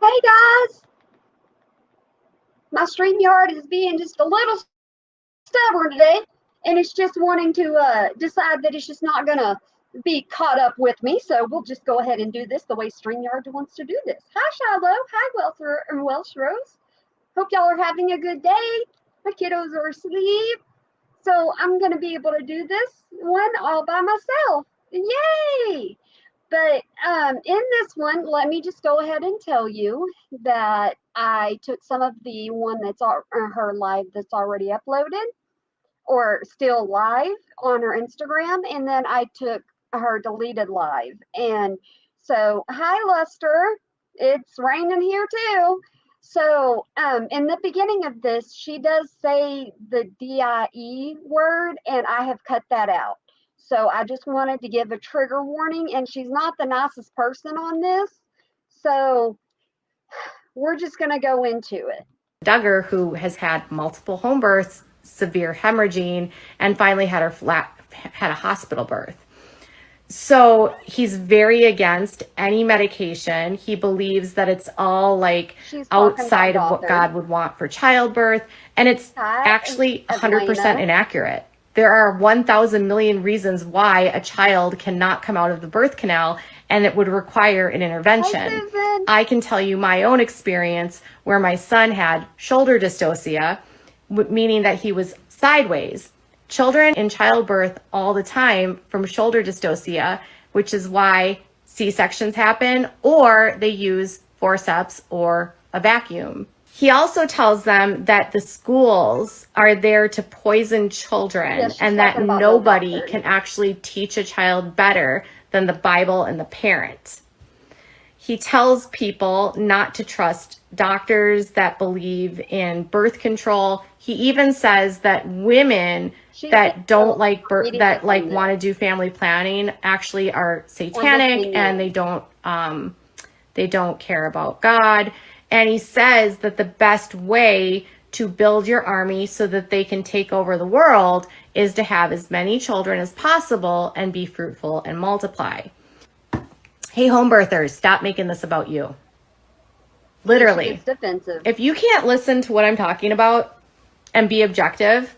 Hey guys, my StreamYard is being just a little stubborn today, and it's just wanting to decide that it's just not gonna be caught up with me. So we'll just go ahead and do this the way StreamYard wants to do this. Hi Shiloh, hi Welsh Rose. Hope y'all are having a good day. My kiddos are asleep, so I'm gonna be able to do this one all by myself. Yay! But in this one, let me just go ahead and tell you that I took some of the one that's her live that's already uploaded or still live on her Instagram, and then I took her deleted live. And so, hi Lester, it's raining here too. So, in the beginning of this, she does say the DIE word, and I have cut that out. So I just wanted to give a trigger warning, and she's not the nicest person on this. So we're just going to go into it. Duggar, who has had multiple home births, severe hemorrhaging, and finally had a hospital birth. So he's very against any medication. He believes that it's all like outside of what God would want for childbirth. And it's actually 100% inaccurate. There are 1,000 million reasons why a child cannot come out of the birth canal, and it would require an intervention. I can tell you my own experience where my son had shoulder dystocia, meaning that he was sideways. Children in childbirth all the time from shoulder dystocia, which is why C-sections happen, or they use forceps or a vacuum. He also tells them that the schools are there to poison children, and that nobody can actually teach a child better than the Bible and the parent. He tells people not to trust doctors that believe in birth control. He even says that women that don't like birth, that like want to do family planning, actually are satanic, and they don't care about God. And he says that the best way to build your army so that they can take over the world is to have as many children as possible and be fruitful and multiply. Hey, home birthers, stop making this about you. Literally. It's defensive. If you can't listen to what I'm talking about and be objective,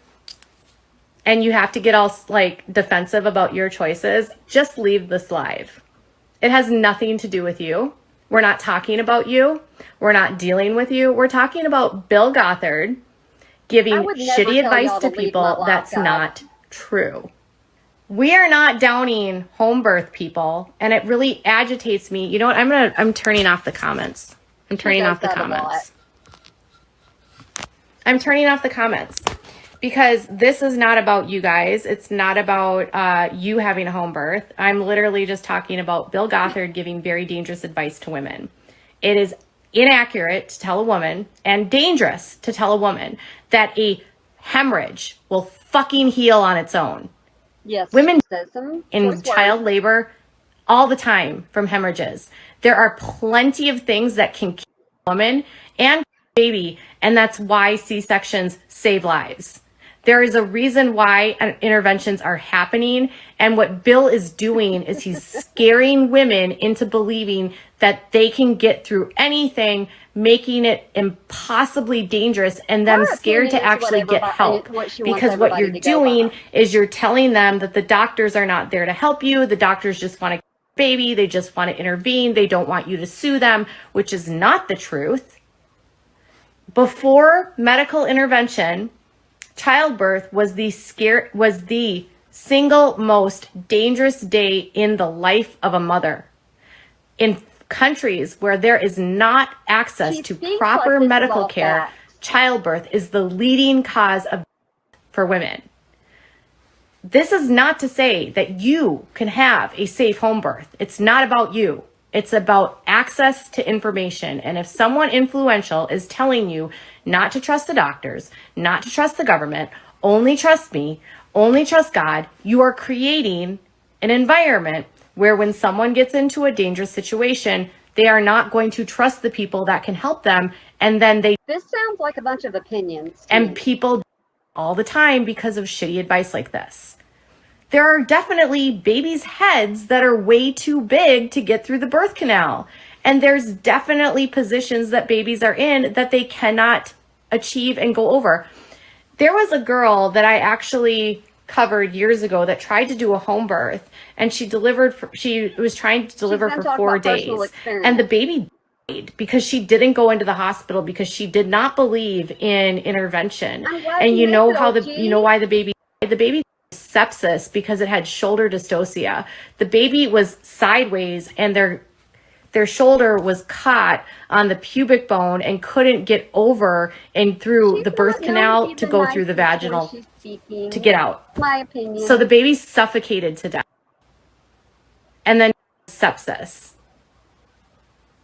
and you have to get all like defensive about your choices, just leave this live. It has nothing to do with you. We're not talking about you. We're not dealing with you. We're talking about Bill Gothard giving shitty advice to people that's not true. We are not downing home birth people, and it really agitates me. You know what? I'm turning off the comments. I'm turning off the comments because this is not about you guys. It's not about you having a home birth. I'm literally just talking about Bill Gothard giving very dangerous advice to women. It is inaccurate to tell a woman, and dangerous to tell a woman, that a hemorrhage will fucking heal on its own. Yes, women in child labor all the time from hemorrhages. There are plenty of things that can kill a woman and a baby, and that's why C-sections save lives. There is a reason why interventions are happening, and what Bill is doing is he's scaring women into believing that they can get through anything, making it impossibly dangerous, and them scared to actually get help. Because what you're doing is you're telling them that the doctors are not there to help you. The doctors just want to baby. They just want to intervene. They don't want you to sue them, which is not the truth. Before medical intervention, childbirth was the single most dangerous day in the life of a mother. In countries where there is not access to proper medical care, childbirth is the leading cause of death for women. This is not to say that you can have a safe home birth. It's not about you. It's about access to information. And if someone influential is telling you not to trust the doctors, not to trust the government, only trust me, only trust God, you are creating an environment where when someone gets into a dangerous situation, they are not going to trust the people that can help them. And then This sounds like a bunch of opinions. And people all the time because of shitty advice like this. There are definitely babies' heads that are way too big to get through the birth canal. And there's definitely positions that babies are in that they cannot achieve and go over. There was a girl that I actually covered years ago that tried to do a home birth, and she was trying to deliver for 4 days, and the baby died because she didn't go into the hospital because she did not believe in intervention. And you know why the baby died? The baby sepsis because it had shoulder dystocia. The baby was sideways and their shoulder was caught on the pubic bone and couldn't get over and through the birth canal to go through the vaginal to get out. My opinion. So the baby suffocated to death. And then sepsis.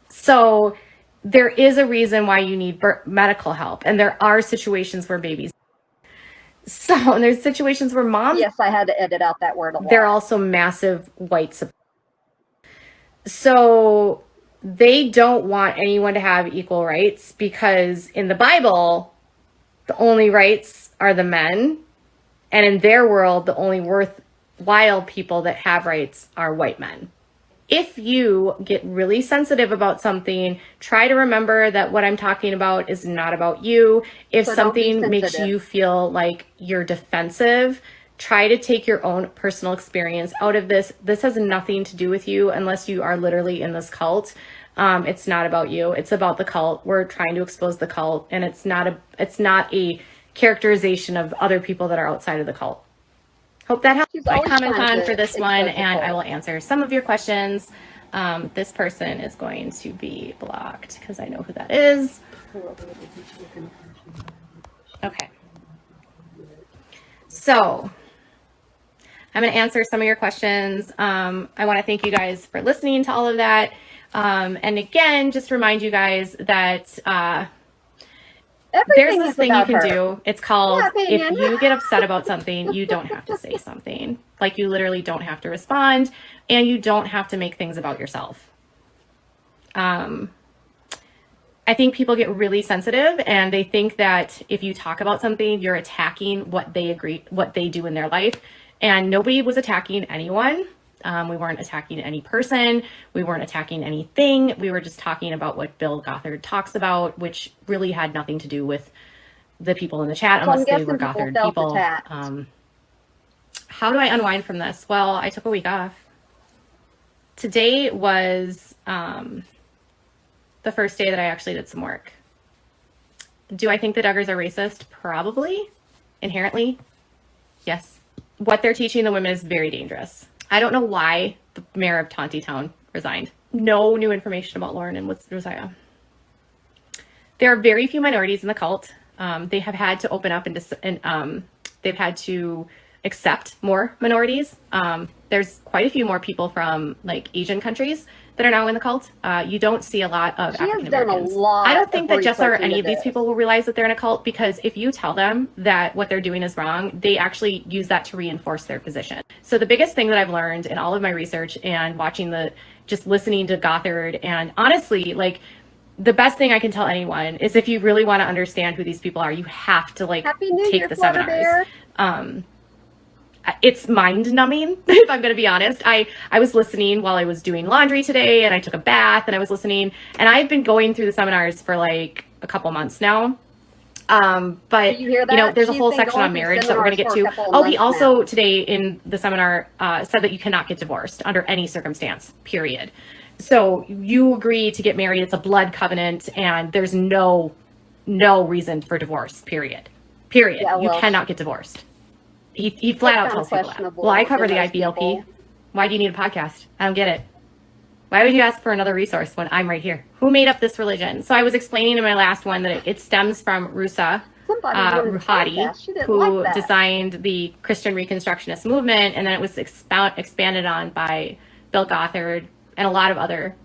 So there is a reason why you need medical help. And there are situations where babies. So and there's situations where moms. Yes, I had to edit out that word a lot. They're also massive white support. So they don't want anyone to have equal rights because in the Bible, the only rights are the men. And in their world, the only worthwhile people that have rights are white men. If you get really sensitive about something, try to remember that what I'm talking about is not about you. If something makes you feel like you're defensive, try to take your own personal experience out of this. This has nothing to do with you unless you are literally in this cult. It's not about you. It's about the cult. We're trying to expose the cult, and it's not a characterization of other people that are outside of the cult. Hope that helps. I comment on for this one, and I will answer some of your questions. This person is going to be blocked because I know who that is. Okay. So I'm going to answer some of your questions. I want to thank you guys for listening to all of that. And again, just remind you guys that there's this thing you can do. It's called, if you get upset about something, you don't have to say something. Like, you literally don't have to respond, and you don't have to make things about yourself. I think people get really sensitive, and they think that if you talk about something, you're attacking what they do in their life. And nobody was attacking anyone. We weren't attacking any person. We weren't attacking anything. We were just talking about what Bill Gothard talks about, which really had nothing to do with the people in the chat, unless they were Gothard people. How do I unwind from this? Well, I took a week off. Today was the first day that I actually did some work. Do I think the Duggars are racist? Probably. Inherently, yes. What they're teaching the women is very dangerous. I don't know why the mayor of Tontitown resigned. No new information about Lauren and Josiah. There are very few minorities in the cult. They have had to open up and they've had to accept more minorities. There's quite a few more people from like Asian countries that are now in the cult. You don't see a lot of African Americans. I don't think that Jess or any of these people will realize that they're in a cult, because if you tell them that what they're doing is wrong, they actually use that to reinforce their position. So the biggest thing that I've learned in all of my research and just listening to Gothard, and honestly, like, the best thing I can tell anyone is, if you really want to understand who these people are, you have to take the seminars. It's mind numbing, if I'm going to be honest. I was listening while I was doing laundry today, and I took a bath, and I was listening, and I've been going through the seminars for like a couple months now. But there's a whole section on marriage that we're going to get to. Oh, he also today in the seminar said that you cannot get divorced under any circumstance, period. So you agree to get married, it's a blood covenant, and there's no reason for divorce, period. Yeah, you cannot get divorced. He flat out tells people that. Well, I cover the IBLP. Why do you need a podcast? I don't get it. Why would you ask for another resource when I'm right here? Who made up this religion? So I was explaining in my last one that it stems from Rusa Ruhati, who designed the Christian Reconstructionist movement, and then it was expanded on by Bill Gothard and a lot of other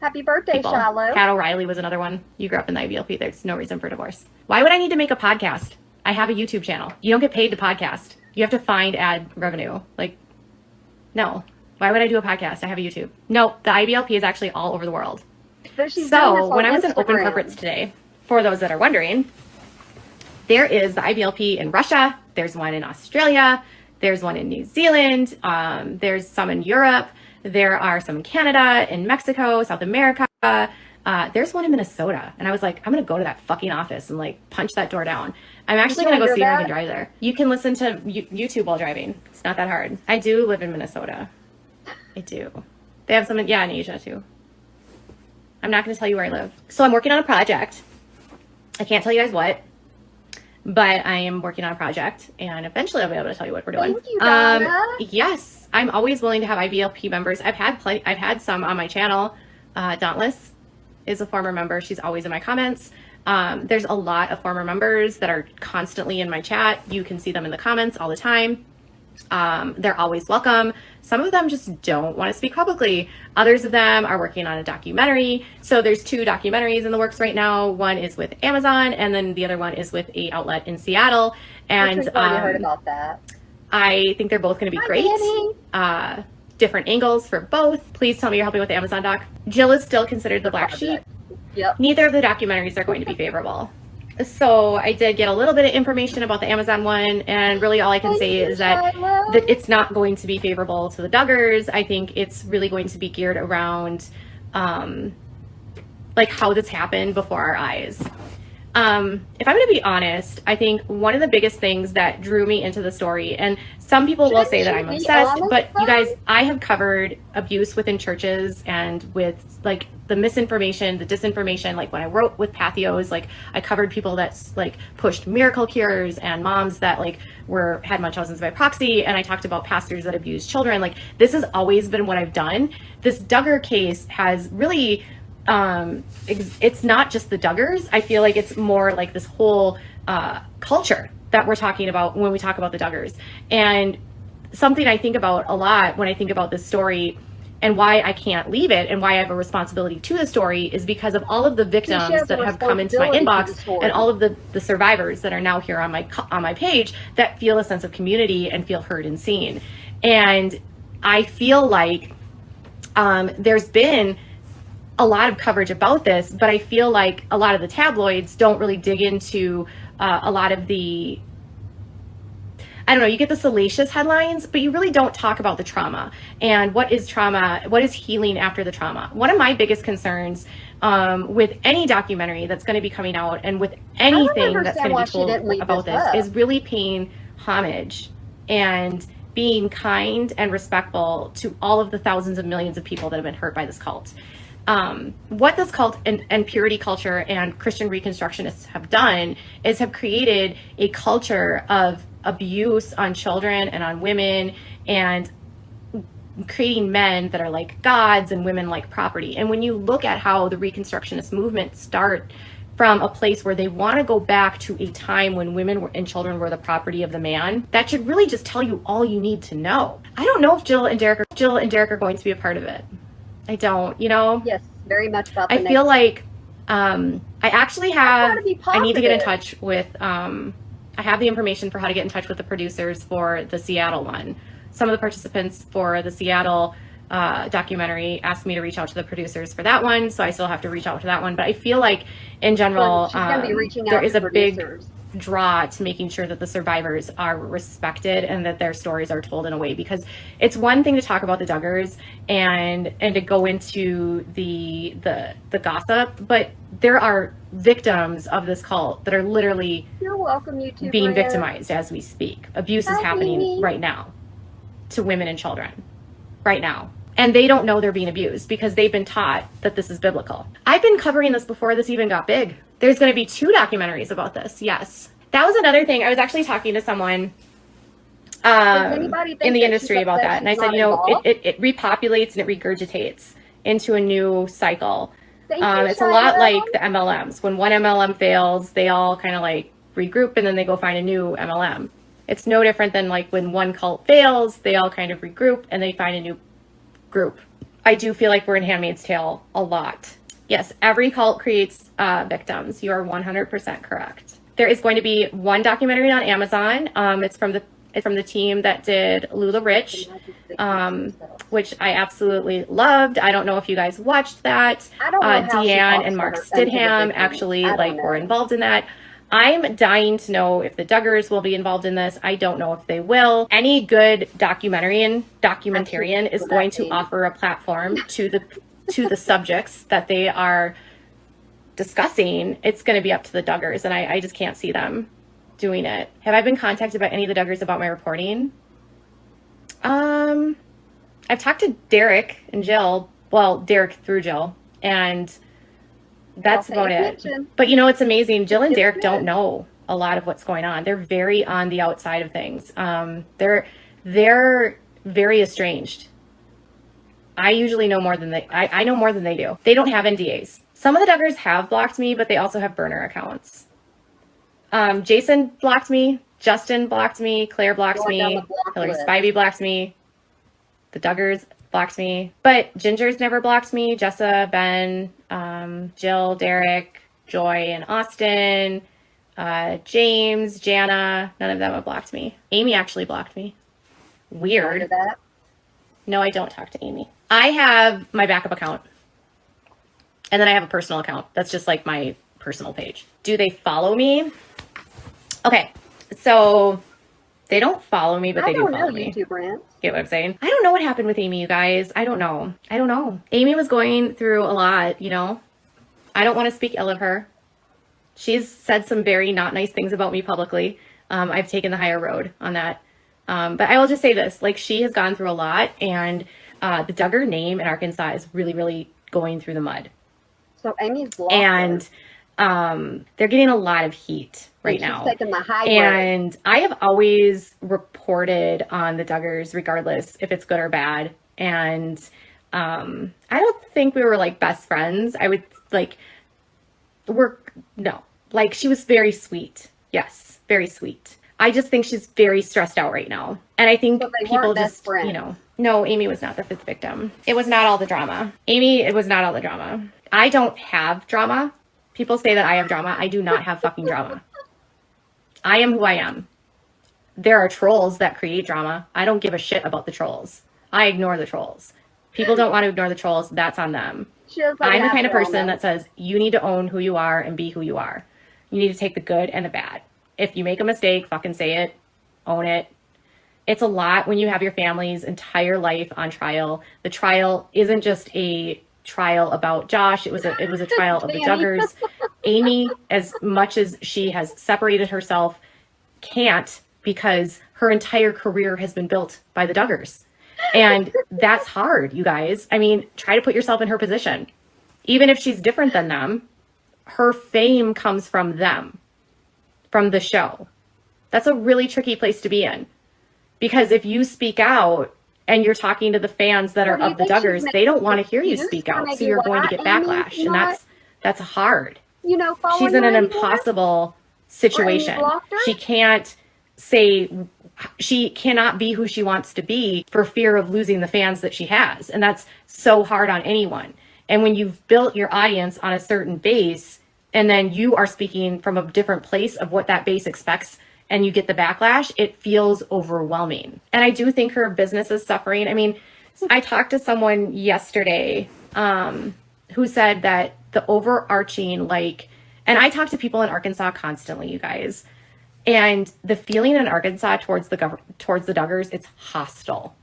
Happy birthday, people. Shiloh. Pat O'Reilly was another one. You grew up in the IBLP. There's no reason for divorce. Why would I need to make a podcast? I have a YouTube channel. You don't get paid to podcast. You have to find ad revenue. No. Why would I do a podcast? I have a YouTube. No, the IBLP is actually all over the world. So when I was in Open Corporates today, for those that are wondering, there is the IBLP in Russia. There's one in Australia. There's one in New Zealand. There's some in Europe. There are some in Canada, in Mexico, South America. There's one in Minnesota. And I was like, I'm going to go to that fucking office and like punch that door down. I'm actually going to go see if I can drive there. You can listen to YouTube while driving. It's not that hard. I do live in Minnesota. I do. They have some in Asia too. I'm not going to tell you where I live. So I'm working on a project. I can't tell you guys what, but I am working on a project, and eventually I'll be able to tell you what we're doing. Thank you, Donna. Yes, I'm always willing to have IVLP members. I've had some on my channel. Dauntless is a former member. She's always in my comments. There's a lot of former members that are constantly in my chat. You can see them in the comments all the time. They're always welcome. Some of them just don't want to speak publicly. Others of them are working on a documentary. So there's 2 documentaries in the works right now. One is with Amazon, and then the other one is with a outlet in Seattle. And I've already heard about that. I think they're both going to be great. Different angles for both. Please tell me you're helping with the Amazon doc. Jill is still considered the black sheep. Yep. Neither of the documentaries are going to be favorable. So I did get a little bit of information about the Amazon one, and really all I can say is that it's not going to be favorable to the Duggars. I think it's really going to be geared around like how this happened before our eyes. If I'm going to be honest, I think one of the biggest things that drew me into the story, and some people will say that I'm obsessed, but you guys, I have covered abuse within churches and with like the misinformation, the disinformation. Like when I wrote with Pathios, like I covered people that like pushed miracle cures and moms that like had Munchausen's by proxy. And I talked about pastors that abuse children. Like this has always been what I've done. This Duggar case has really, it's not just the Duggars. I feel like it's more like this whole culture that we're talking about when we talk about the Duggars. And something I think about a lot when I think about this story and why I can't leave it and why I have a responsibility to the story is because of all of the victims that have come into my inbox and all of the survivors that are now here on my page that feel a sense of community and feel heard and seen. And I feel like there's been a lot of coverage about this, but I feel like a lot of the tabloids don't really dig into a lot of the, I don't know, you get the salacious headlines, but you really don't talk about the trauma and what is trauma, what is healing after the trauma. One of my biggest concerns with any documentary that's going to be coming out and with anything that's going to be told about this is really paying homage and being kind and respectful to all of the thousands of millions of people that have been hurt by this cult. What this cult and purity culture and Christian Reconstructionists have done is have created a culture of abuse on children and on women and creating men that are like gods and women like property. And when you look at how the Reconstructionist movement start from a place where they want to go back to a time when women and children were the property of the man, that should really just tell you all you need to know. I don't know if Jill and Derek are going to be a part of it. I don't, you know? Yes, very much about I feel like I actually have, I need to get in touch with, I have the information for how to get in touch with the producers for the Seattle one. Some of the participants for the Seattle documentary asked me to reach out to the producers for that one, so I still have to reach out to that one. But I feel like, in general, there is a big draw to making sure that the survivors are respected and that their stories are told in a way, because it's one thing to talk about the Duggars and to go into the gossip, but there are victims of this cult that are literally being victimized as we speak. Abuse is happening right now to women and children right now, and they don't know they're being abused because they've been taught that this is biblical. I've been covering this before this even got big. There's going to be 2 documentaries about this. Yes. That was another thing. I was actually talking to someone in the industry about that. And I said, you know, it repopulates and it regurgitates into a new cycle. It's a lot like the MLMs. When one MLM fails, they all kind of like regroup and then they go find a new MLM. It's no different than like when one cult fails, they all kind of regroup and they find a new group. I do feel like we're in Handmaid's Tale a lot. Yes, every cult creates victims. You are 100% correct. There is going to be one documentary on Amazon. It's from the team that did Lula Rich, which I absolutely loved. I don't know if you guys watched that. Deanne and Mark Stidham actually were involved in that. I'm dying to know if the Duggars will be involved in this. I don't know if they will. Any good documentarian is going to offer a platform to the subjects that they are discussing. It's going to be up to the Duggars, and I just can't see them doing it. Have I been contacted by any of the Duggars about my reporting? I've talked to Derek and Jill. Well, Derek through Jill, and that's about it. But you know, it's amazing. Jill and Derek don't know a lot of what's going on. They're very on the outside of things. They're very estranged. I usually know more than I know more than they do. They don't have NDAs. Some of the Duggars have blocked me, but they also have burner accounts. Jason blocked me. Justin blocked me. Claire blocked me. Hillary Spivey blocked me. The Duggars blocked me. But Ginger's never blocked me. Jessa, Ben, Jill, Derek, Joy, and Austin. James, Jana. None of them have blocked me. Amy actually blocked me. Weird. No, I don't talk to Amy. I have my backup account. And then I have a personal account. That's just like my personal page. Do they follow me? Okay. So they don't follow me, but they do follow me. Get what I'm saying? I don't know what happened with Amy, you guys. I don't know. Amy was going through a lot, you know. I don't want to speak ill of her. She's said some very not nice things about me publicly. I've taken the higher road on that. But I will just say this, like, she has gone through a lot, and the Duggar name in Arkansas is really, really going through the mud. So Amy's blocked and they're getting a lot of heat right now. Taking the high and road. I have always reported on the Duggars, regardless if it's good or bad. And I don't think we were like best friends. I would like she was very sweet. Yes, very sweet. I just think she's very stressed out right now. And I think people just, you know, no, Amy was not the fifth victim. It was not all the drama. It was not all the drama. I don't have drama. People say that I have drama. I do not have fucking drama. I am who I am. There are trolls that create drama. I don't give a shit about the trolls. I ignore the trolls. People don't want to ignore the trolls. That's on them. I'm the kind of person that says you need to own who you are and be who you are. You need to take the good and the bad. If you make a mistake, fucking say it, own it. It's a lot when you have your family's entire life on trial. The trial isn't just a trial about Josh. It was a trial of the Duggars. Amy, as much as she has separated herself, can't, because her entire career has been built by the Duggars. And that's hard, you guys. I mean, try to put yourself in her position. Even if she's different than them, her fame comes from them, from the show. That's a really tricky place to be in. Because if you speak out and you're talking to the fans that are of the Duggars, they don't want to hear you speak out. So you're going to get backlash. And that's hard. You know, she's in an impossible situation. She cannot be who she wants to be for fear of losing the fans that she has. And that's so hard on anyone. And when you've built your audience on a certain base, and then you are speaking from a different place of what that base expects, and you get the backlash, it feels overwhelming. And I do think her business is suffering. I mean, I talked to someone yesterday who said that the overarching, and I talk to people in Arkansas constantly, you guys, and the feeling in Arkansas towards the Duggars, it's hostile.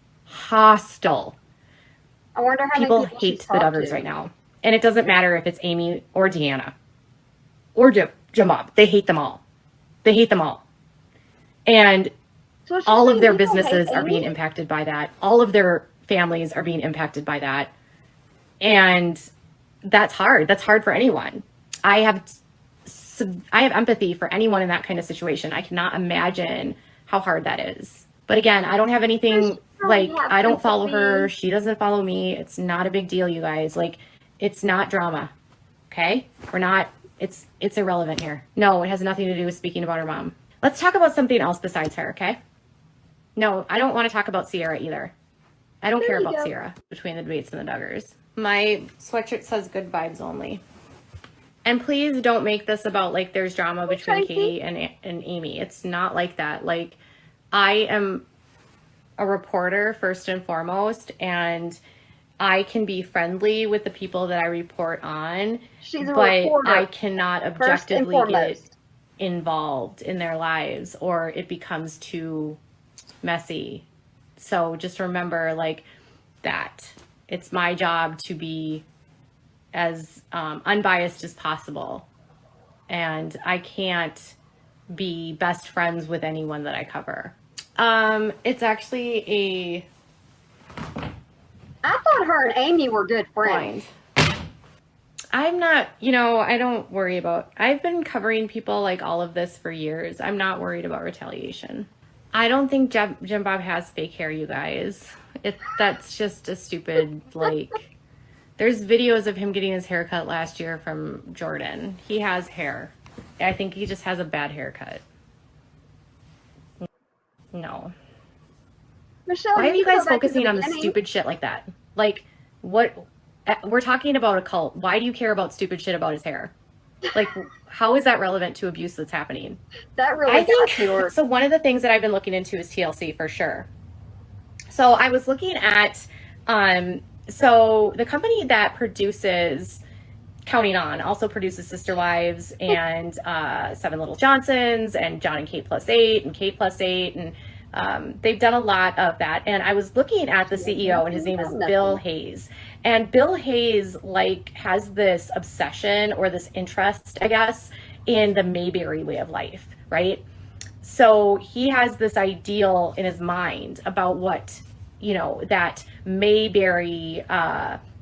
I wonder how people hate the Duggars right now. And it doesn't matter if it's Amy or Deanna or Jamob. They hate them all. And so all of their businesses are being impacted by that. All of their families are being impacted by that. And that's hard. That's hard for anyone. I have empathy for anyone in that kind of situation. I cannot imagine how hard that is. But again, I don't have anything, I don't follow her. She doesn't follow me. It's not a big deal, you guys. It's not drama. Okay? It's irrelevant here. No, it has nothing to do with speaking about her mom. Let's talk about something else besides her, okay? No, I don't want to talk about Sierra either. I don't care about Sierra between the debates and the Duggars. My sweatshirt says good vibes only. And please don't make this about there's drama between Katie and Amy. It's not like that. I am a reporter first and foremost, and I can be friendly with the people that I report on. She's a reporter. I cannot objectively get involved in their lives or it becomes too messy. So just remember like that it's my job to be as unbiased as possible. And I can't be best friends with anyone that I cover. It's actually a I thought her and Amy were good friends. blind. I'm not, I don't worry about, I've been covering people like all of this for years. I'm not worried about retaliation. I don't think Jim Bob has fake hair, you guys. That's just a stupid, like, there's videos of him getting his hair cut last year from Jordan. He has hair. I think he just has a bad haircut. No. Michelle, Why are you guys go back to focusing on the beginning. stupid shit like that? Like, what? We're talking about a cult. Why do you care about stupid shit about his hair? Like, how is that relevant to abuse that's happening? That really I got to her. think, so one of the things that I've been looking into is TLC for sure. So I was looking at, so the company that produces Counting On also produces Sister Wives and Seven Little Johnsons and John and Kate Plus 8 and Kate Plus 8 and they've done a lot of that. And I was looking at the CEO and his name is Bill Hayes. And Bill Hayes like has this obsession or this interest, I guess, in the Mayberry way of life, right? So he has this ideal in his mind about what, that Mayberry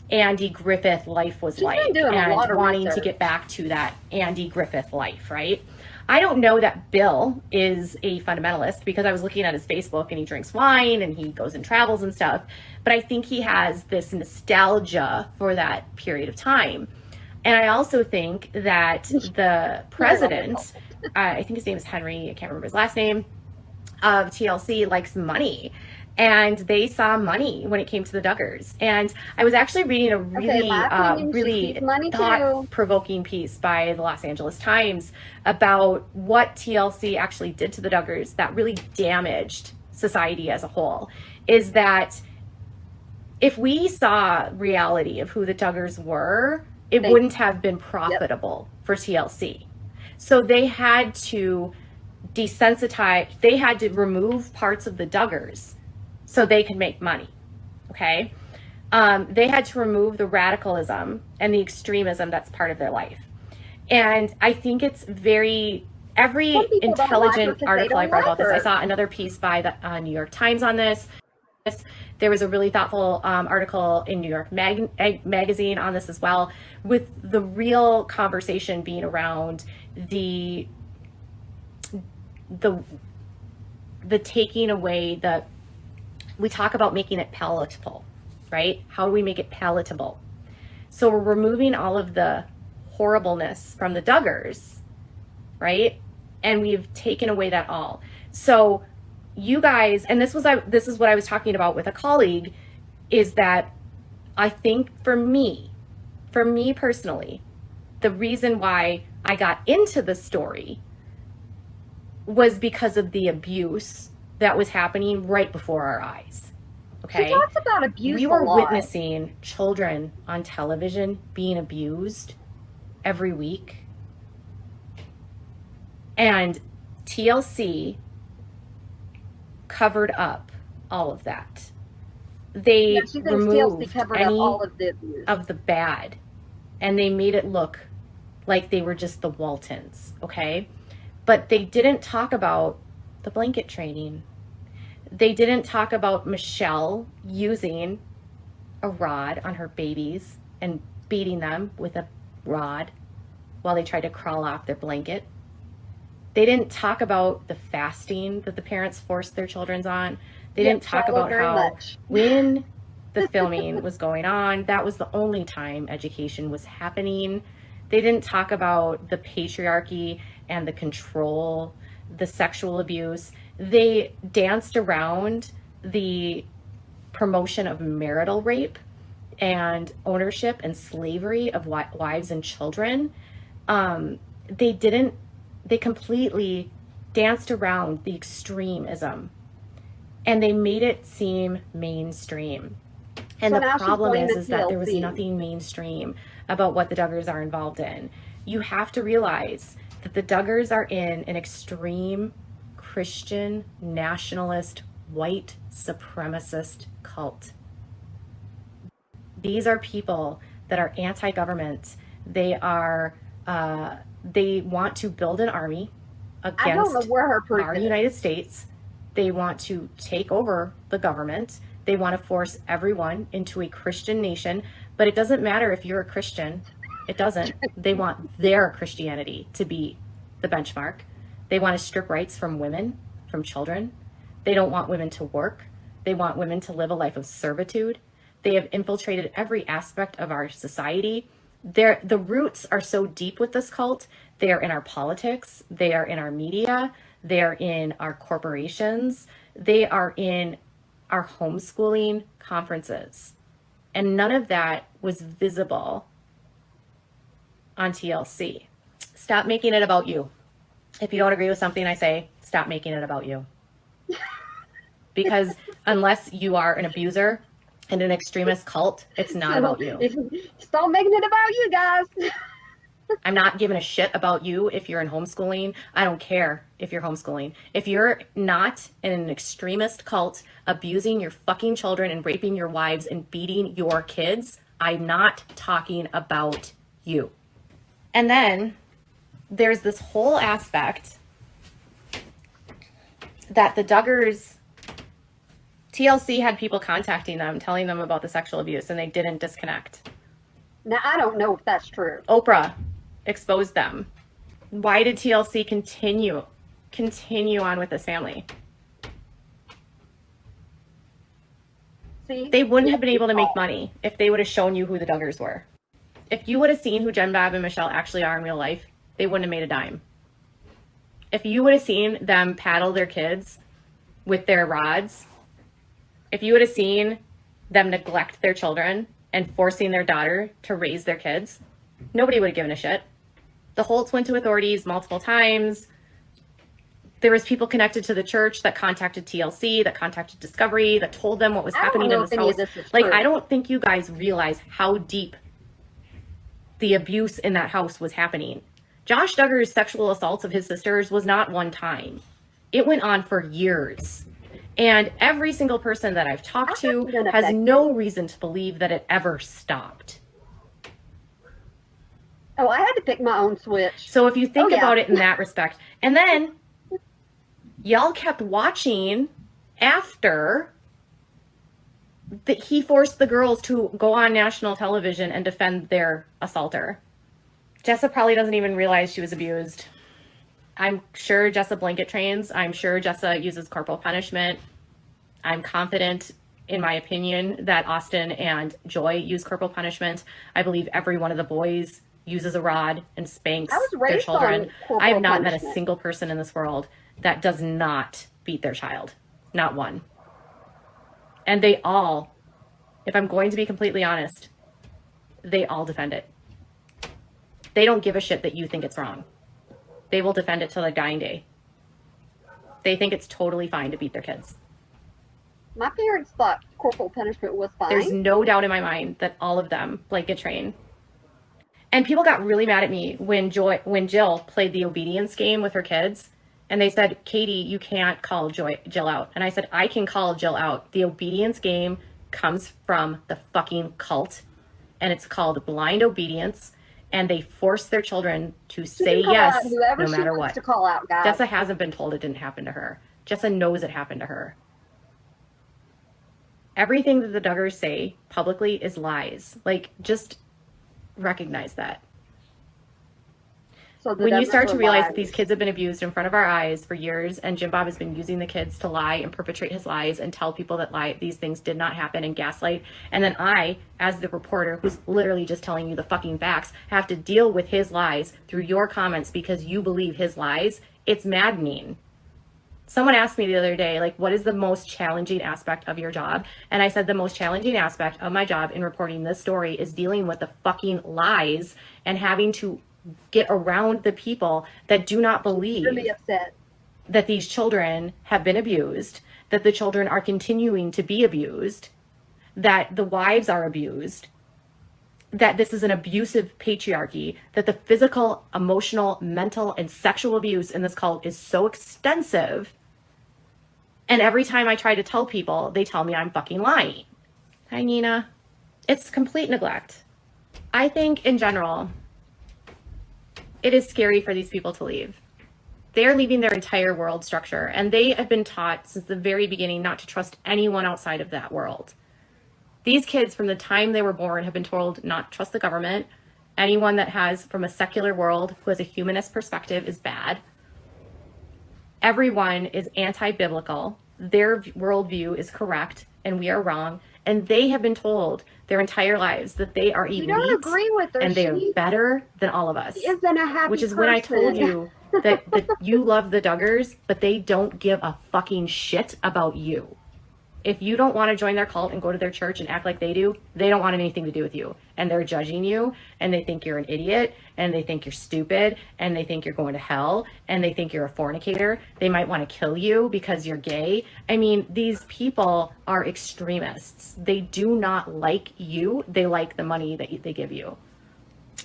Andy Griffith life was like and wanting to get back to that Andy Griffith life, right? I don't know that Bill is a fundamentalist because I was looking at his Facebook and he drinks wine and he goes and travels and stuff. But I think he has this nostalgia for that period of time. And I also think that the president, I think his name is Henry, I can't remember his last name, of TLC likes money. And they saw money when it came to the Duggars. And I was actually reading a really thought-provoking piece by the Los Angeles Times about what TLC actually did to the Duggars that really damaged society as a whole. Is that if we saw reality of who the Duggars were, it wouldn't have been profitable for TLC. So they had to desensitize, they had to remove parts of the Duggars so they could make money, okay? They had to remove the radicalism and the extremism that's part of their life. And I think it's every intelligent article I've read about this. I saw another piece by the New York Times on this. There was a really thoughtful article in New York Magazine on this as well, with the real conversation being around the taking away the, we talk about making it palatable, right? How do we make it palatable? So we're removing all of the horribleness from the Duggars, right? And we've taken away that all. So you guys, and this is what I was talking about with a colleague, is that I think for me personally, the reason why I got into the story was because of the abuse that was happening right before our eyes. Okay. She talks about abuse. We were witnessing children on television being abused every week. And TLC covered up all of that. They removed any of the bad, and they made it look like they were just the Waltons, okay? But they didn't talk about the blanket training. They didn't talk about Michelle using a rod on her babies and beating them with a rod while they tried to crawl off their blanket. They didn't talk about the fasting that the parents forced their children on. They didn't talk about how when the filming was going on, that was the only time education was happening. They didn't talk about the patriarchy and the control, the sexual abuse. They danced around the promotion of marital rape and ownership and slavery of wives and children. They completely danced around the extremism, and they made it seem mainstream. And the problem is that there was nothing mainstream about what the Duggars are involved in. You have to realize that the Duggars are in an extreme Christian nationalist white supremacist cult. These are people that are anti-government. They are they want to build an army I don't know against where her proof our is. United States. They want to take over the government. They want to force everyone into a Christian nation, but it doesn't matter if you're a Christian. It doesn't. They want their Christianity to be the benchmark. They want to strip rights from women, from children. They don't want women to work. They want women to live a life of servitude. They have infiltrated every aspect of our society. The roots are so deep with this cult. They are in our politics. They are in our media. They are in our corporations. They are in our homeschooling conferences. And none of that was visible on TLC. Stop making it about you. If you don't agree with something I say, stop making it about you. Because unless you are an abuser and an extremist cult, it's not about you. Stop making it about you guys. I'm not giving a shit about you if you're in homeschooling. I don't care if you're homeschooling. If you're not in an extremist cult abusing your fucking children and raping your wives and beating your kids, I'm not talking about you. And then there's this whole aspect that the Duggars, TLC had people contacting them, telling them about the sexual abuse, and they didn't disconnect. Now, I don't know if that's true. Oprah exposed them. Why did TLC continue on with this family? See, They wouldn't have been able to make money if they would have shown you who the Duggars were. If you would have seen who Jen, Bob, and Michelle actually are in real life, they wouldn't have made a dime. If you would have seen them paddle their kids with their rods, if you would have seen them neglect their children and forcing their daughter to raise their kids, nobody would have given a shit. The Holtz went to authorities multiple times. There was people connected to the church that contacted TLC, that contacted Discovery, that told them what was happening in this house. Like, I don't think you guys realize how deep the abuse in that house was happening. Josh Duggar's sexual assaults of his sisters was not one time. It went on for years. And every single person that I've talked to has no reason to believe that it ever stopped. Oh, I had to pick my own switch. So if you think about it in that respect, and then y'all kept watching after that he forced the girls to go on national television and defend their assaulter. Jessa probably doesn't even realize she was abused. I'm sure Jessa blanket trains. I'm sure Jessa uses corporal punishment. I'm confident, in my opinion, that Austin and Joy use corporal punishment. I believe every one of the boys uses a rod and spanks their children. I have not met a single person in this world that does not beat their child. Not one. And they all, if I'm going to be completely honest, they all defend it. They don't give a shit that you think it's wrong. They will defend it till their dying day. They think it's totally fine to beat their kids. My parents thought corporal punishment was fine. There's no doubt in my mind that all of them blanket train. And people got really mad at me when Jill played the obedience game with her kids. And they said, Katie, you can't call Jill out. And I said, I can call Jill out. The obedience game comes from the fucking cult. And it's called blind obedience. And they force their children to say yes no matter what. To call out, guys. Jessa hasn't been told it didn't happen to her. Jessa knows it happened to her. Everything that the Duggars say publicly is lies. Like, just recognize that. So when you start to realize that these kids have been abused in front of our eyes for years, and Jim Bob has been using the kids to lie and perpetrate his lies and tell people that these things did not happen and gaslight, and then I, as the reporter who's literally just telling you the fucking facts, have to deal with his lies through your comments because you believe his lies, it's maddening. Someone asked me the other day, like, what is the most challenging aspect of your job? And I said the most challenging aspect of my job in reporting this story is dealing with the fucking lies and having to get around the people that do not believe that these children have been abused, that the children are continuing to be abused, that the wives are abused, that this is an abusive patriarchy, that the physical, emotional, mental, and sexual abuse in this cult is so extensive. And every time I try to tell people, they tell me I'm fucking lying. Hi, Nina. It's complete neglect. I think in general, it is scary for these people to leave. They are leaving their entire world structure, and they have been taught since the very beginning not to trust anyone outside of that world. These kids, from the time they were born, have been told not to trust the government. Anyone that has, from a secular world, who has a humanist perspective is bad. Everyone is anti-biblical. Their worldview is correct, and we are wrong. And they have been told their entire lives that they are elite. You don't agree with her. And they are better than all of us. She isn't a happy Which is person. when I told you that you love the Duggars, but they don't give a fucking shit about you. If you don't want to join their cult and go to their church and act like they do, they don't want anything to do with you. And they're judging you, and they think you're an idiot, and they think you're stupid, and they think you're going to hell, and they think you're a fornicator. They might want to kill you because you're gay. I mean, these people are extremists. They do not like you. They like the money that they give you.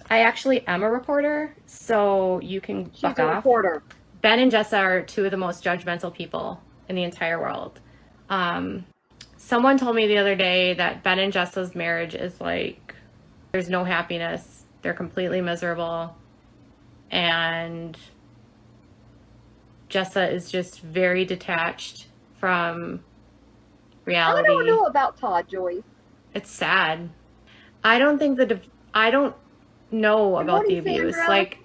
I actually am a reporter, so you can fuck off. Reporter. Ben and Jessa are two of the most judgmental people in the entire world. Someone told me the other day that Ben and Jessa's marriage is like, there's no happiness. They're completely miserable. And Jessa is just very detached from reality. I don't know about Todd, Joyce. It's sad. I don't think I don't know about the abuse. Sandra? Like,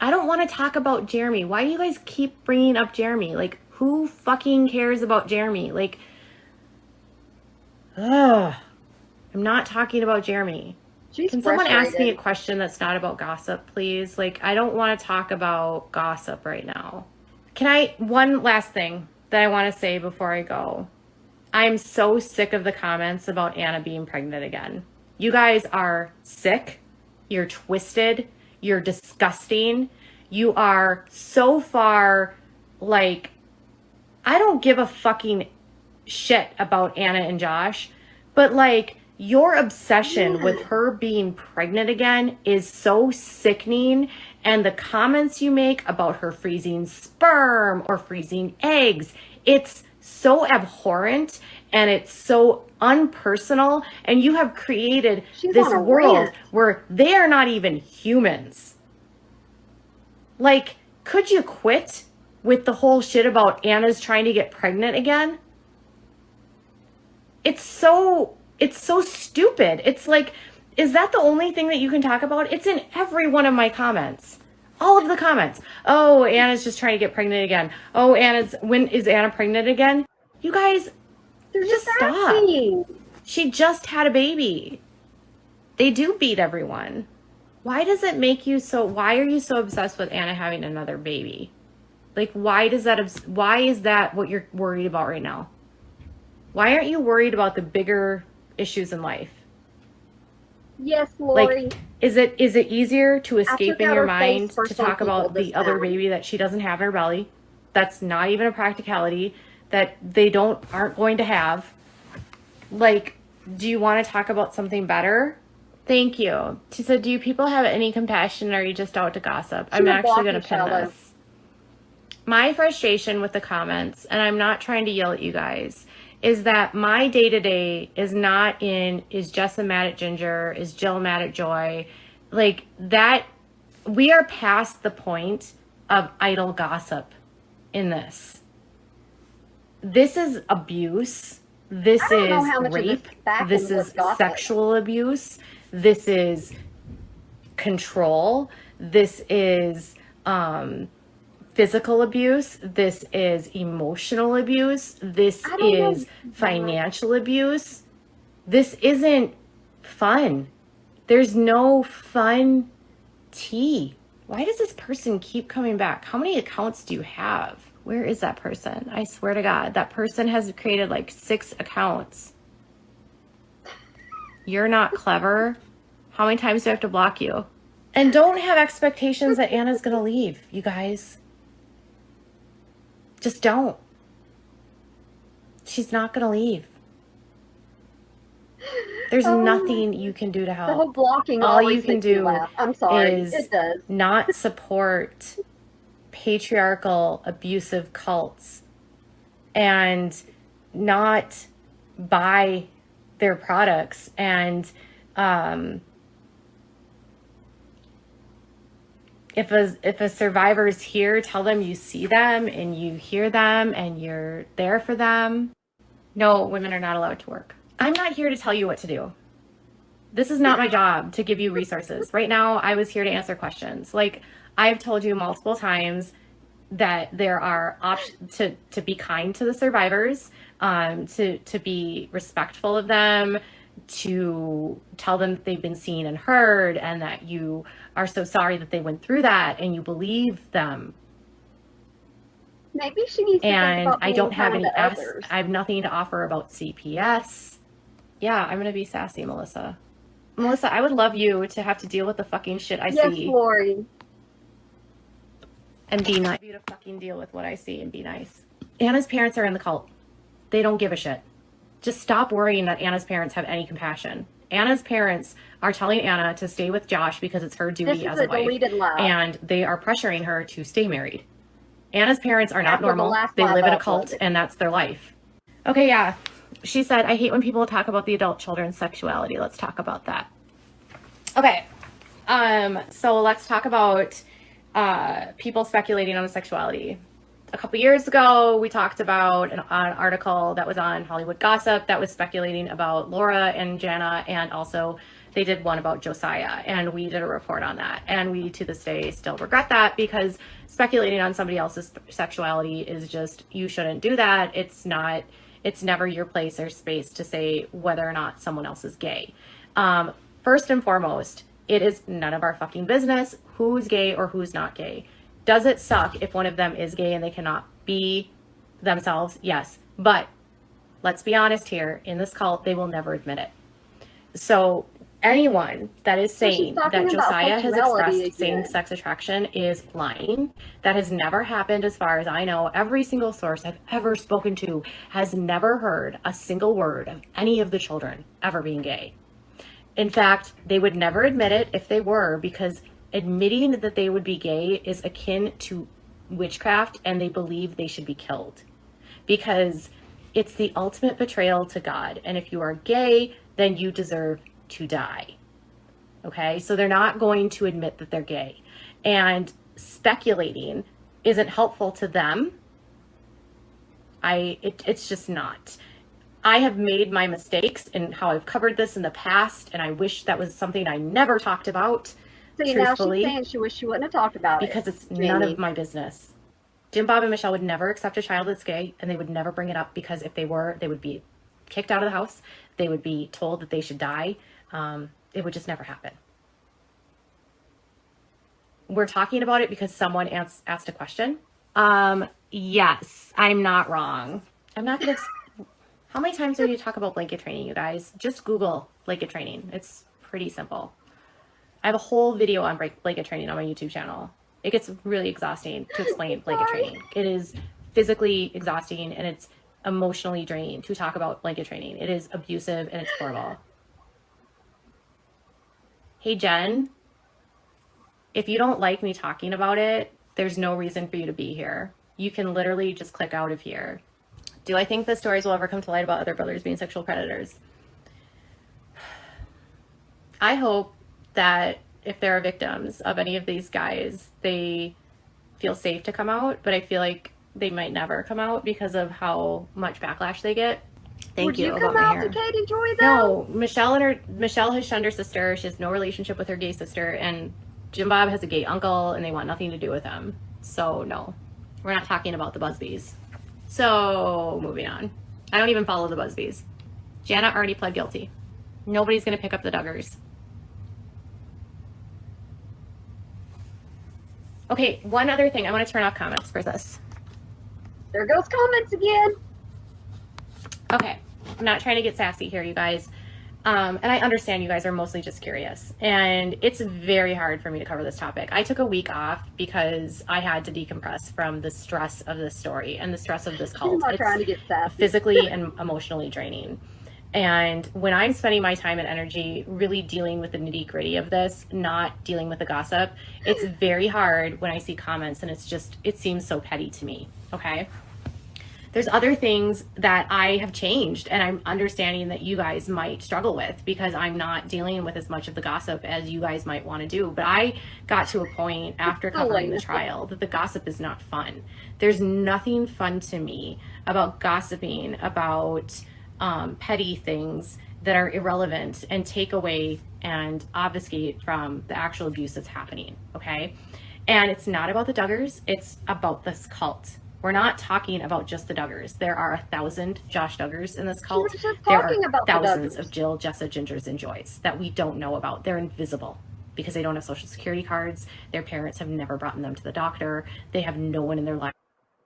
I don't want to talk about Jeremy. Why do you guys keep bringing up Jeremy? Like, who fucking cares about Jeremy? Like, ugh. I'm not talking about Jeremy. Can someone ask me a question that's not about gossip, please? Like, I don't want to talk about gossip right now. One last thing that I want to say before I go. I'm so sick of the comments about Anna being pregnant again. You guys are sick. You're twisted. You're disgusting. You are so far, like, I don't give a fucking shit about Anna and Josh, but like, your obsession with her being pregnant again is so sickening. And the comments you make about her freezing sperm or freezing eggs, it's so abhorrent and it's so unpersonal. And you have created this world where they are not even humans. Like, could you quit with the whole shit about Anna's trying to get pregnant again? It's so stupid. It's like, is that the only thing that you can talk about? It's in every one of my comments. All of the comments. Oh, Anna's just trying to get pregnant again. Oh, when is Anna pregnant again? You guys, just stop. Asking. She just had a baby. They do beat everyone. Why does it make you why are you so obsessed with Anna having another baby? Like, why is that what you're worried about right now? Why aren't you worried about the bigger issues in life? Yes, Lori. Like, is it easier to escape in your mind to talk about the other baby that she doesn't have in her belly? That's not even a practicality that they aren't going to have. Like, do you want to talk about something better? Thank you. She said, do you people have any compassion, or are you just out to gossip? I'm actually going to pin this. My frustration with the comments, and I'm not trying to yell at you guys, is that my day-to-day is not is Jessa mad at Ginger? Is Jill mad at Joy? Like, that, we are past the point of idle gossip in this. This is abuse. This is rape. This is sexual abuse. This is control. This is physical abuse. This is emotional abuse. This is financial abuse. This isn't fun. There's no fun tea. Why does this person keep coming back? How many accounts do you have? Where is that person? I swear to God, that person has created like 6 accounts. You're not clever. How many times do I have to block you? And don't have expectations that Anna's gonna leave, you guys. Just don't. She's not gonna leave. There's Oh, nothing you can do to the help. whole blocking All always you can makes me do laugh. I'm sorry. is It does. not support patriarchal, abusive cults and not buy their products. And if a survivor's here, tell them you see them and you hear them and you're there for them. No, women are not allowed to work. I'm not here to tell you what to do. This is not my job to give you resources. Right now, I was here to answer questions. Like I've told you multiple times that there are options to be kind to the survivors, to be respectful of them, to tell them that they've been seen and heard, and that you are so sorry that they went through that, and you believe them. Maybe she needs to think And about I don't have kind any to others. I have nothing to offer about CPS. Yeah, I'm gonna be sassy, Melissa. Melissa, I would love you to have to deal with the fucking shit I Yes, see. Lori. And be nice. You to fucking deal with what I see and be nice. Anna's parents are in the cult. They don't give a shit. Just stop worrying that Anna's parents have any compassion. Anna's parents are telling Anna to stay with Josh because it's her duty as a wife. Deleted laugh. And they are pressuring her to stay married. Anna's parents are not After normal. They live in a cult uploaded. and that's their life. Okay, yeah. She said, I hate when people talk about the adult children's sexuality. Let's talk about that. Okay. So let's talk about people speculating on the sexuality. A couple years ago, we talked about an article that was on Hollywood Gossip that was speculating about Laura and Jana, and also they did one about Josiah, and we did a report on that. And we, to this day, still regret that, because speculating on somebody else's sexuality is just, you shouldn't do that. It's never your place or space to say whether or not someone else is gay. First and foremost, it is none of our fucking business who's gay or who's not gay. Does it suck if one of them is gay and they cannot be themselves? Yes. But let's be honest here, in this cult, they will never admit it. So anyone that is saying that Josiah has expressed same-sex attraction is lying. That has never happened as far as I know. Every single source I've ever spoken to has never heard a single word of any of the children ever being gay. In fact, they would never admit it if they were, because admitting that they would be gay is akin to witchcraft, and they believe they should be killed because it's the ultimate betrayal to God. And if you are gay, then you deserve to die. Okay, so they're not going to admit that they're gay, and speculating isn't helpful to them. It's just not. I have made my mistakes in how I've covered this in the past, and I wish that was something I never talked about. See, now she's saying she wished she wouldn't have talked about because it's none of my business. Jim Bob and Michelle would never accept a child that's gay, and they would never bring it up, because if they were, they would be kicked out of the house. They would be told that they should die. It would just never happen. We're talking about it because someone asked a question. Yes, I'm not wrong. I'm not going to... How many times do you talk about blanket training, you guys? Just Google blanket training. It's pretty simple. I have a whole video on blanket training on my YouTube channel. It gets really exhausting to explain blanket training. It is physically exhausting, and it's emotionally draining to talk about blanket training. It is abusive and it's horrible. Hey, Jen, if you don't like me talking about it, there's no reason for you to be here. You can literally just click out of here. Do I think the stories will ever come to light about other brothers being sexual predators? I hope that if there are victims of any of these guys, they feel safe to come out, but I feel like they might never come out because of how much backlash they get. Thank you. Would you come out to Kate and Joy though? No, Michelle has shunned her sister. She has no relationship with her gay sister, and Jim Bob has a gay uncle, and they want nothing to do with him. So no, we're not talking about the Busbys. So moving on. I don't even follow the Busbys. Jana already pled guilty. Nobody's gonna pick up the Duggars. Okay, one other thing. I want to turn off comments for this. There goes comments again. Okay, I'm not trying to get sassy here, you guys. And I understand you guys are mostly just curious. And it's very hard for me to cover this topic. I took a week off because I had to decompress from the stress of this story and the stress of this cult. I'm not trying to get sassy. Physically and emotionally draining. And when I'm spending my time and energy really dealing with the nitty gritty of this, not dealing with the gossip, it's very hard when I see comments and it seems so petty to me. Okay. There's other things that I have changed and I'm understanding that you guys might struggle with because I'm not dealing with as much of the gossip as you guys might want to do. But I got to a point after covering the trial that the gossip is not fun. There's nothing fun to me about gossiping about petty things that are irrelevant and take away and obfuscate from the actual abuse that's happening. Okay. And it's not about the Duggars. It's about this cult. We're not talking about just the Duggars. There are 1,000 Josh Duggars in this cult. There are thousands of Jill, Jessa, Gingers, and Joys that we don't know about. They're invisible because they don't have social security cards. Their parents have never brought them to the doctor. They have no one in their life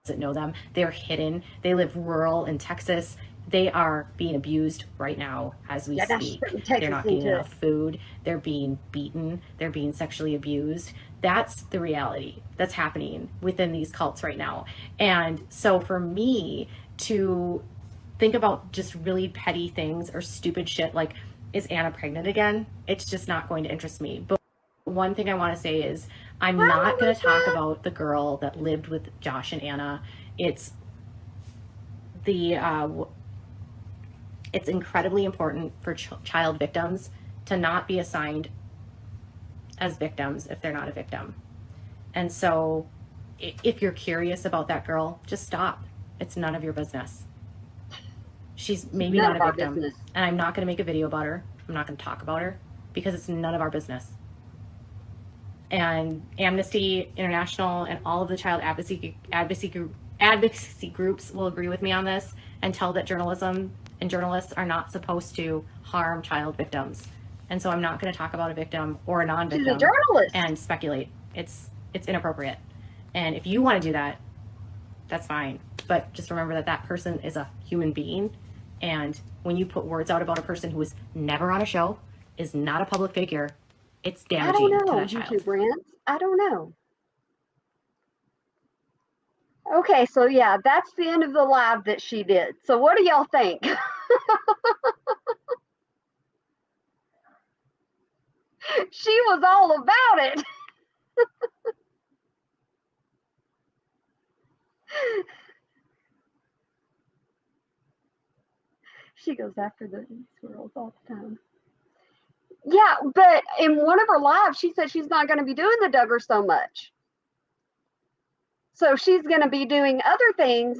that know them. They're hidden. They live rural in Texas. They are being abused right now as we speak. They're not getting enough food. They're being beaten. They're being sexually abused. That's the reality that's happening within these cults right now. And so for me to think about just really petty things or stupid shit like, is Anna pregnant again? It's just not going to interest me. But one thing I want to say is I'm not going to talk about the girl that lived with Josh and Anna. It's incredibly important for child victims to not be assigned as victims if they're not a victim. And so if you're curious about that girl, just stop. It's none of your business. She's maybe not a victim. And I'm not going to make a video about her. I'm not going to talk about her because it's none of our business. And Amnesty International and all of the child advocacy groups will agree with me on this and tell that journalism and journalists are not supposed to harm child victims. And so I'm not going to talk about a victim or a non-victim. She's a journalist. And speculate. It's inappropriate. And if you want to do that, that's fine. But just remember that that person is a human being. And when you put words out about a person who was never on a show, is not a public figure, it's damaging to that child. YouTube rants. I don't know. Okay, so yeah, that's the end of the live that she did. So what do y'all think? She was all about it. She goes after the squirrels all the time. Yeah, but in one of her lives, she said she's not going to be doing the Duggar so much. So she's going to be doing other things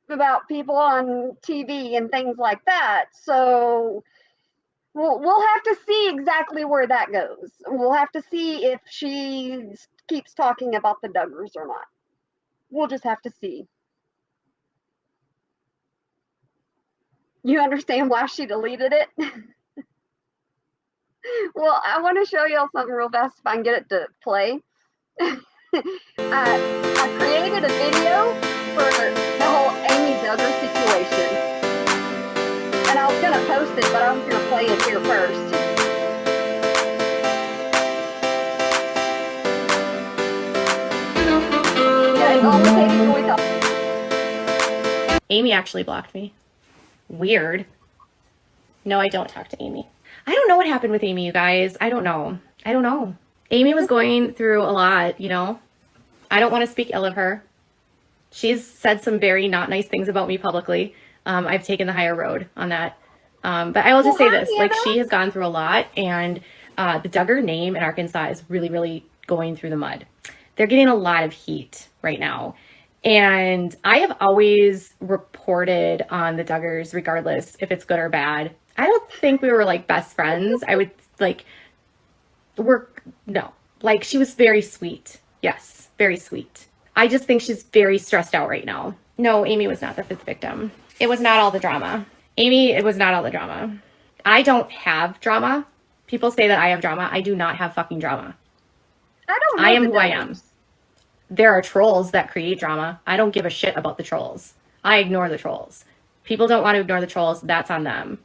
about people on TV and things like that. So we'll have to see exactly where that goes. We'll have to see if she keeps talking about the Duggars or not. We'll just have to see. You understand why she deleted it? Well, I want to show y'all something real fast if I can get it to play. I created a video for the whole Amy Duggar situation. And I was going to post it, but I was going to play it here first. Yeah, it's all the Katie Joy talk. Amy actually blocked me. Weird. No, I don't talk to Amy. I don't know what happened with Amy, you guys. I don't know. Amy was going through a lot, you know. I don't want to speak ill of her. She's said some very not nice things about me publicly. I've taken the higher road on that. But I will just say this, like, she has gone through a lot, and the Duggar name in Arkansas is really, really going through the mud. They're getting a lot of heat right now. And I have always reported on the Duggars, regardless if it's good or bad. I don't think we were like best friends. I would like like she was very sweet. Yes, very sweet. I just think she's very stressed out right now. No, Amy was not the fifth victim. It was not all the drama. Amy, it was not all the drama. I don't have drama. People say that I have drama. I do not have fucking drama. I am who I am. There are trolls that create drama. I don't give a shit about the trolls. I ignore the trolls. People don't want to ignore the trolls. That's on them.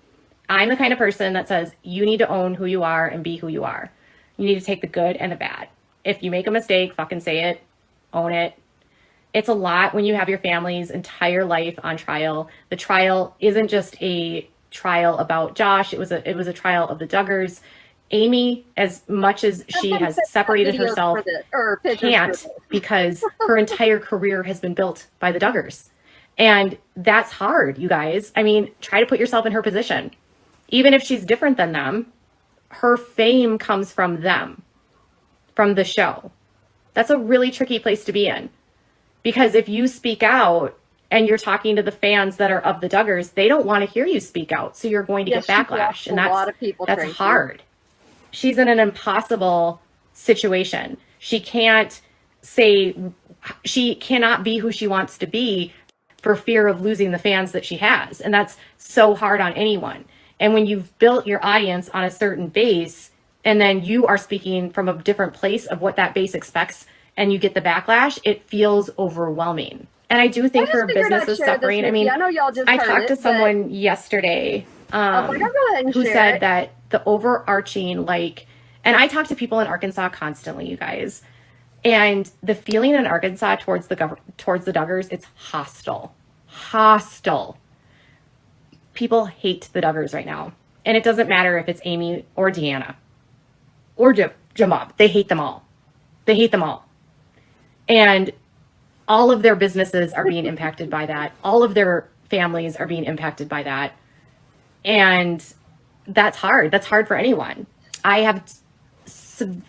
I'm the kind of person that says you need to own who you are and be who you are. You need to take the good and the bad. If you make a mistake, fucking say it. Own it. It's a lot when you have your family's entire life on trial. The trial isn't just a trial about Josh. It was a trial of the Duggars. Amy, as much as she has separated herself, can't, because her entire career has been built by the Duggars. And that's hard, you guys. I mean, try to put yourself in her position. Even if she's different than them, her fame comes from them, from the show. That's a really tricky place to be in. Because if you speak out and you're talking to the fans that are of the Duggars, they don't want to hear you speak out. So you're going to get backlash. And that's hard. She's in an impossible situation. She cannot be who she wants to be for fear of losing the fans that she has. And that's so hard on anyone. And when you've built your audience on a certain base, and then you are speaking from a different place of what that base expects, and you get the backlash, it feels overwhelming. And I do think her business is suffering. I mean, I talked to someone yesterday who said that the overarching, like, and I talk to people in Arkansas constantly, you guys, and the feeling in Arkansas towards the Duggars, it's hostile. People hate the Duggars right now. And it doesn't matter if it's Amy or Deanna or Jamob. They hate them all. And all of their businesses are being impacted by that. All of their families are being impacted by that. And that's hard. That's hard for anyone. I have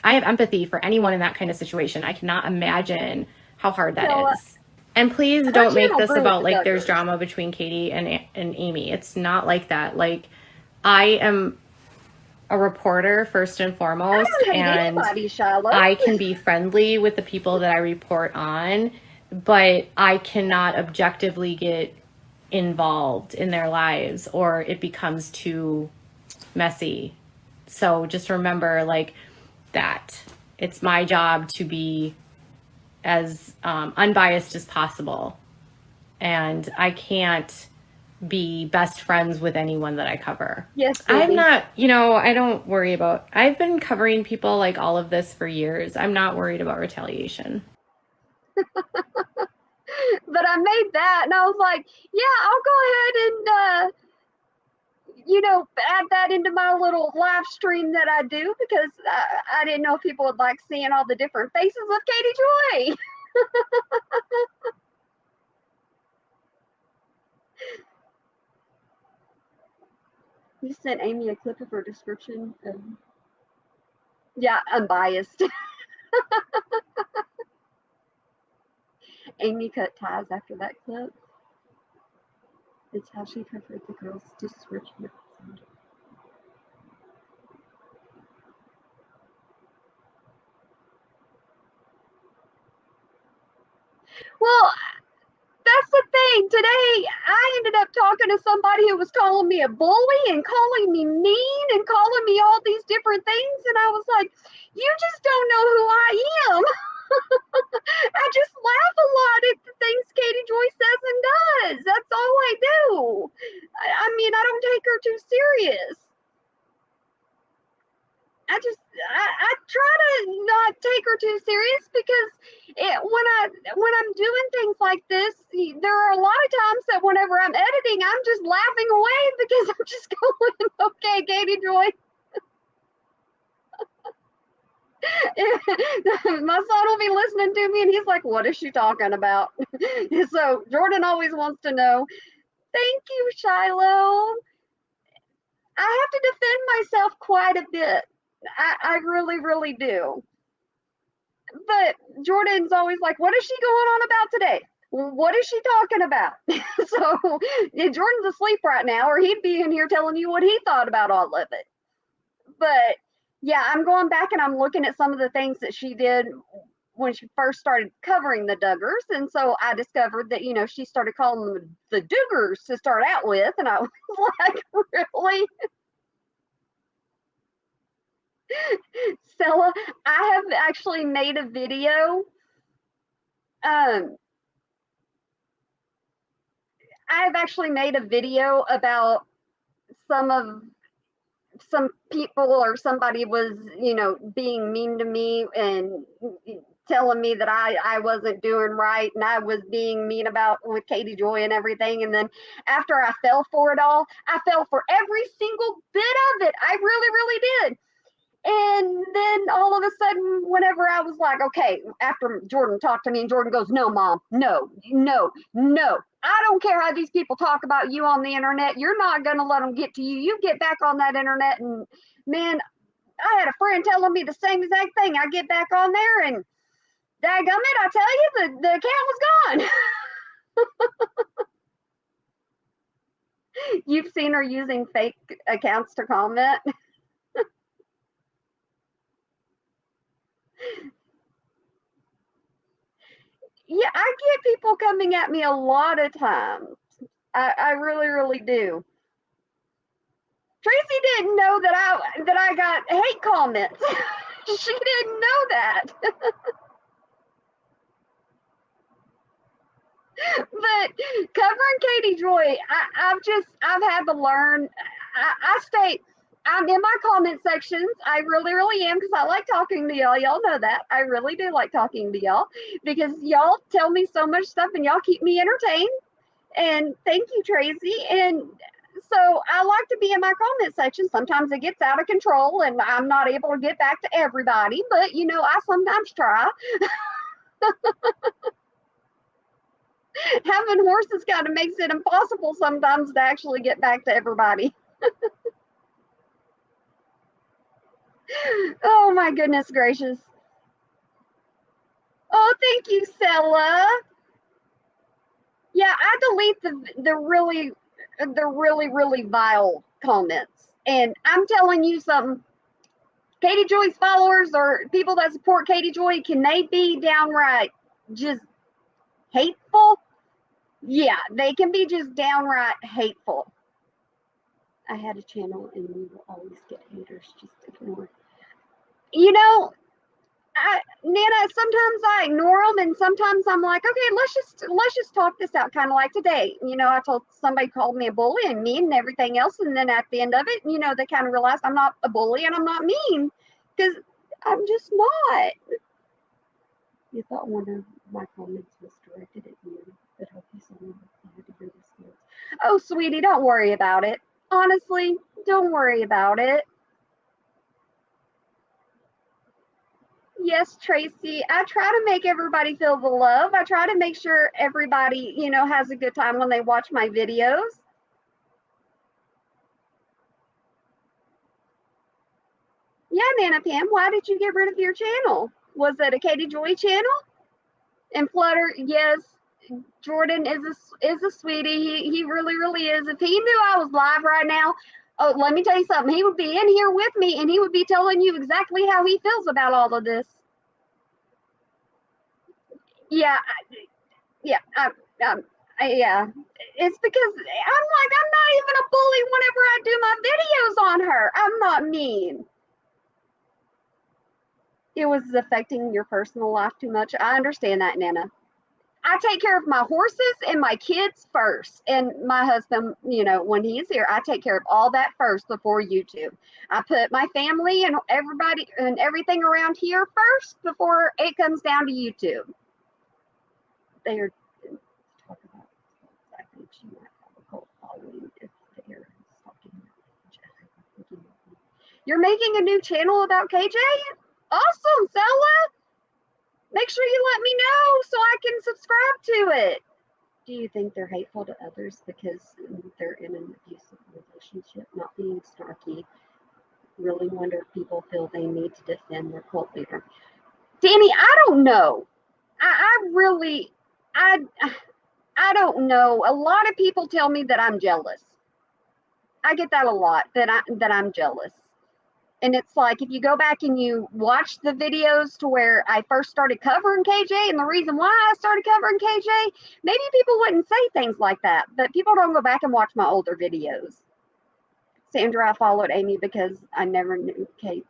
empathy for anyone in that kind of situation. I cannot imagine how hard that is. And please don't make this about like there's drama between Katie and Amy. It's not like that. Like, I am a reporter first and foremost, and I can be friendly with the people that I report on, but I cannot objectively get involved in their lives or it becomes too messy. So just remember, like, that it's my job to be as unbiased as possible, and I can't be best friends with anyone that I cover. Yes, baby. I'm not, I don't worry about, I've been covering people like all of this for years. I'm not worried about retaliation. But I made that and I was like, yeah, I'll go ahead and add that into my little live stream that I do, because I didn't know if people would like seeing all the different faces of Katie Joy. You sent Amy a clip of her description. Yeah, unbiased. Amy cut ties after that clip. It's how she covered the girl's description. Well, that's the thing. Today, I ended up talking to somebody who was calling me a bully and calling me mean and calling me all these different things. And I was like, you just don't know who I am. I just laugh a lot at the things Katie Joy says and does. That's all I do. I mean, I don't take her too serious. I try to not take her too serious, because when I'm doing things like this, there are a lot of times that whenever I'm editing, I'm just laughing away because I'm just going, okay, Katie Joy. My son will be listening to me and he's like, what is she talking about? So Jordan always wants to know. Thank you, Shiloh. I have to defend myself quite a bit. I really, really do. But Jordan's always like, what is she going on about today? What is she talking about? So Jordan's asleep right now, or he'd be in here telling you what he thought about all of it. But yeah, I'm going back and I'm looking at some of the things that she did when she first started covering the Duggars. And so I discovered that, she started calling them the Duggars to start out with. And I was like, really? Stella, I have actually made a video. I've actually made a video about some people, or somebody was, being mean to me and telling me that I wasn't doing right and I was being mean about with Katie Joy and everything. And then after I fell for it all, I fell for every single bit of it. I really, really did. And then all of a sudden, whenever I was like, okay, after Jordan talked to me, and Jordan goes, no, Mom, no, no, no. I don't care how these people talk about you on the internet. You're not going to let them get to you. You get back on that internet. And man, I had a friend telling me the same exact thing. I get back on there and dadgummit, I tell you, the account was gone. You've seen her using fake accounts to comment. Yeah, I get people coming at me a lot of times. I really, really do. Tracy didn't know that I got hate comments. She didn't know that. But covering Katie Joy, I've had to learn. I'm in my comment sections. I really, really am because I like talking to y'all. Y'all know that. I really do like talking to y'all because y'all tell me so much stuff and y'all keep me entertained. And thank you, Tracy. And so I like to be in my comment section. Sometimes it gets out of control and I'm not able to get back to everybody, but I sometimes try. Having horses kind of makes it impossible sometimes to actually get back to everybody. Oh my goodness gracious. Oh, thank you, Sella. Yeah, I delete the really vile comments. And I'm telling you something, Katie Joy's followers or people that support Katie Joy, can they be downright just hateful? Yeah, they can be just downright hateful. I had a channel and we will always get haters, just ignore. Nana, sometimes I ignore them and sometimes I'm like, okay, let's just talk this out, kind of like today. I told somebody called me a bully and mean and everything else, and then at the end of it, they kind of realized I'm not a bully and I'm not mean because I'm just not. You thought one of my comments was directed at you, but hope you saw me. I had to hear this news. Oh, sweetie, don't worry about it. Honestly, don't worry about it. Yes, Tracy, I try to make everybody feel the love. I try to make sure everybody, has a good time when they watch my videos. Yeah, Nana Pam, why did you get rid of your channel? Was it a Katie Joy channel? And Flutter, yes, Jordan is a sweetie. He really, really is. If he knew I was live right now, oh, let me tell you something. He would be in here with me and he would be telling you exactly how he feels about all of this. Yeah, yeah, yeah. It's because I'm not even a bully whenever I do my videos on her. I'm not mean. It was affecting your personal life too much. I understand that, Nana. I take care of my horses and my kids first. And my husband, when he's here, I take care of all that first before YouTube. I put my family and everybody and everything around here first before it comes down to YouTube. They are talk about. I think she might have a cult following if the air is talking about KJ. You're making a new channel about KJ? Awesome, Stella! Make sure you let me know so I can subscribe to it. Do you think they're hateful to others because they're in an abusive relationship? Not being snarky. Really wonder if people feel they need to defend their cult leader. Danny, I don't know. I don't know. A lot of people tell me that I'm jealous. I get that a lot, that I'm jealous. And it's like, if you go back and you watch the videos to where I first started covering KJ, and the reason why I started covering KJ, maybe people wouldn't say things like that, but people don't go back and watch my older videos. Sandra, I followed Amy because I never knew Kate.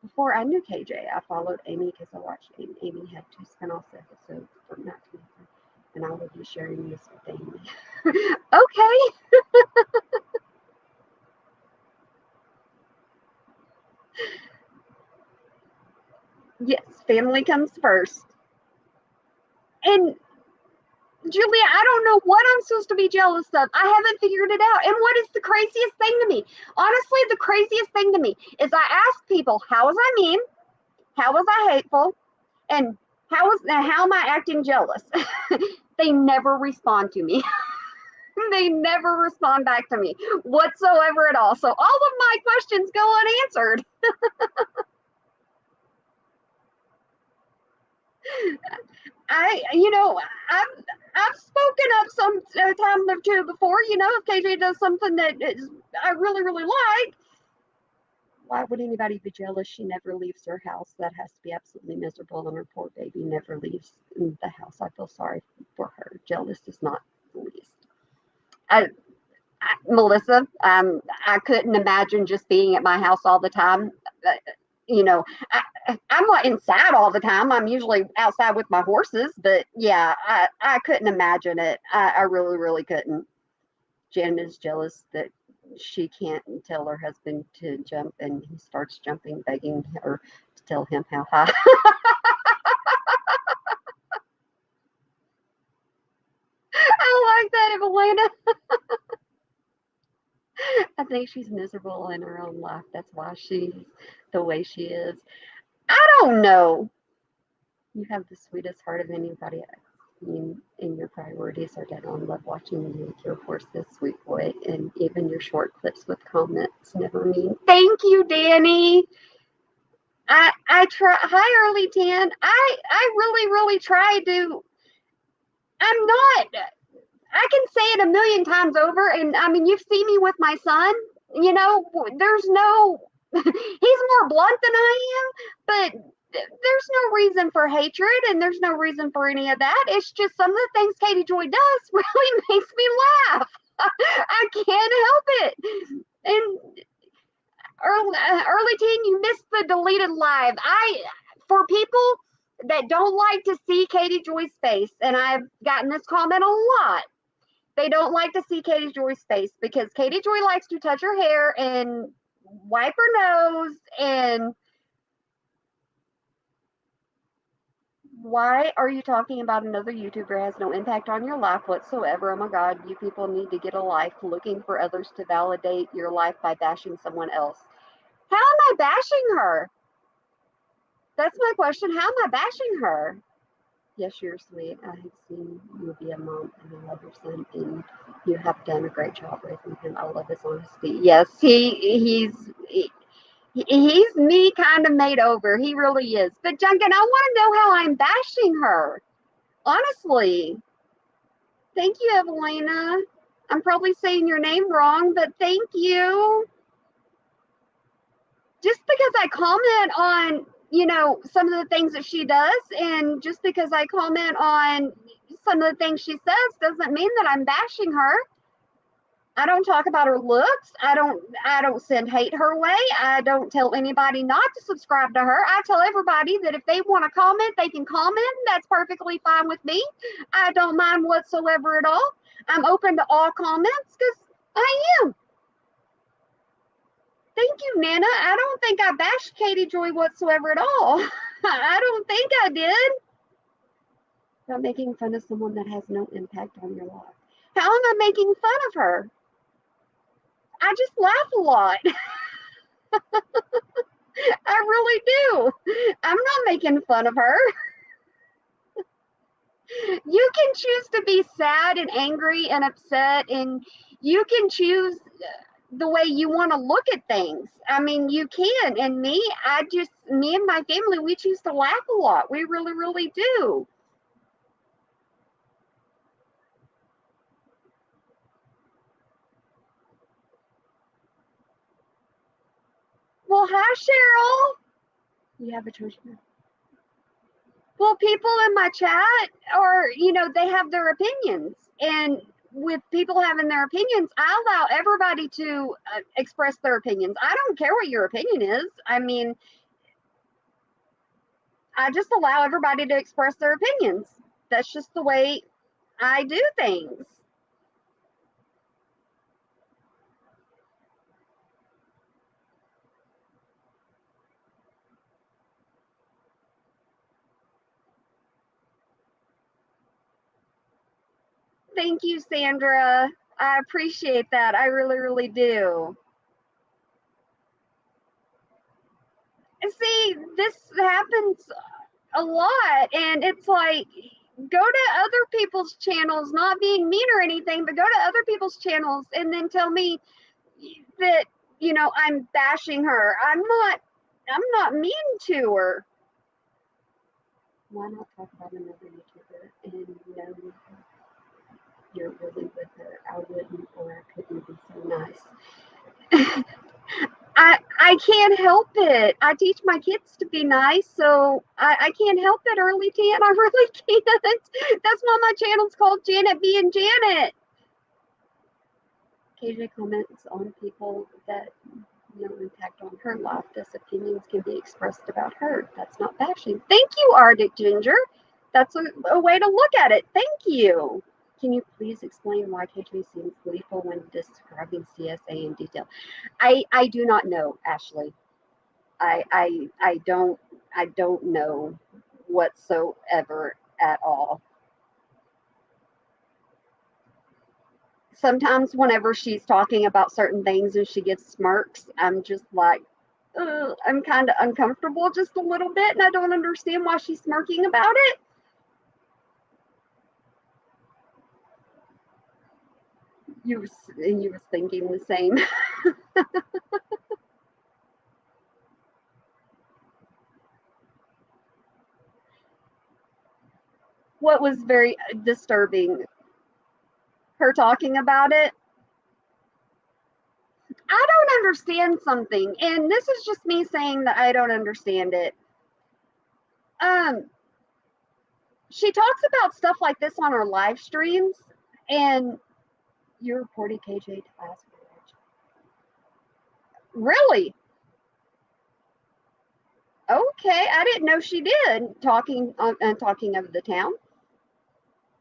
Before I knew KJ, I followed Amy because I watched Amy. Amy had 2 spin-off episodes from that, and I will be sharing this with Amy. Okay. Yes, family comes first. And Julia, I don't know what I'm supposed to be jealous of. I haven't figured it out. And what is the craziest thing to me? Honestly, the craziest thing to me is I ask people, how was I mean? How was I hateful? And how am I acting jealous? They never respond to me. They never respond back to me whatsoever at all. So all of my questions go unanswered. I've spoken up some time or two before. If KJ does something that I really, really like, why would anybody be jealous? She never leaves her house. That has to be absolutely miserable, and her poor baby never leaves the house. I feel sorry for her. Jealous is not the least. Melissa, I couldn't imagine just being at my house all the time. You know, I'm not inside all the time. I'm usually outside with my horses, but yeah, I couldn't imagine it. I really, really couldn't. Jen is jealous that she can't tell her husband to jump, and he starts jumping, begging her to tell him how high. I like that, Evelina. I think she's miserable in her own life. That's why she's the way she is. I don't know. You have the sweetest heart of anybody. And your priorities are dead on. Love watching you with your horse, this sweet boy, and even your short clips with comments never mean. Thank you, Danny. I try. Hi, Early 10. I really, really try to. I'm not. I can say it a million times over, and I mean, you've seen me with my son. There's no. He's more blunt than I am, but there's no reason for hatred, and there's no reason for any of that. It's just some of the things Katie Joy does really makes me laugh. I can't help it. And early 10, you missed the deleted live. For people that don't like to see Katie Joy's face, and I've gotten this comment a lot. They don't like to see Katie Joy's face because Katie Joy likes to touch her hair and wipe her nose. And why are you talking about another YouTuber has no impact on your life whatsoever? Oh my God, you people need to get a life, looking for others to validate your life by bashing someone else. How am I bashing her? That's my question. How am I bashing her? Yes, you're sweet. I have seen you be a mom, and I love your son, and you have done a great job raising him. I love his honesty. Yes, he's me kind of made over. He really is. But Duncan, I want to know how I'm bashing her. Honestly. Thank you, Evelina. I'm probably saying your name wrong, but thank you. Just because I comment on, some of the things that she does, and just because I comment on some of the things she says doesn't mean that I'm bashing her. I don't talk about her looks. I don't send hate her way. I don't tell anybody not to subscribe to her. I tell everybody that if they want to comment, they can comment. That's perfectly fine with me. I don't mind whatsoever at all. I'm open to all comments because I am. Thank you, Nana. I don't think I bashed Katie Joy whatsoever at all. I don't think I did. About making fun of someone that has no impact on your life. How am I making fun of her? I just laugh a lot. I really do. I'm not making fun of her. You can choose to be sad and angry and upset, and you can choose the way you want to look at things. I mean, you can. And me and my family, we choose to laugh a lot. We really, really do. Well, hi, Cheryl. You have a choice now. Well, people in my chat are, they have their opinions. And with people having their opinions, I allow everybody to express their opinions. I don't care what your opinion is. I mean, I just allow everybody to express their opinions. That's just the way I do things. Thank you, Sandra. I appreciate that. I really, really do. And see, this happens a lot, and it's like, go to other people's channels, not being mean or anything, but go to other people's channels and then tell me that, you know, I'm bashing her. I'm not mean to her. Why not talk about another YouTuber and know you're really with her? I wouldn't, or I couldn't be so nice. I can't help it. I teach my kids to be nice, so I can't help it, Early Tan. I really can't. That's why my channel's called Janet being Janet. KJ comments on people that no impact on her life. Thus, opinions can be expressed about her. That's not bashing. Thank you, Arctic Ginger. That's a way to look at it. Thank you. Can you please explain why KJ seems gleeful when describing CSA in detail? I do not know, Ashley. I don't know whatsoever at all. Sometimes whenever she's talking about certain things and she gets smirks, I'm just like, I'm kind of uncomfortable just a little bit, and I don't understand why she's smirking about it. You was thinking the same. What was very disturbing? Her talking about it. I don't understand something, and this is just me saying that I don't understand it. She talks about stuff like this on her live streams, and you reported KJ to ask for it. Really? Okay, I didn't know she did. Talking of the town,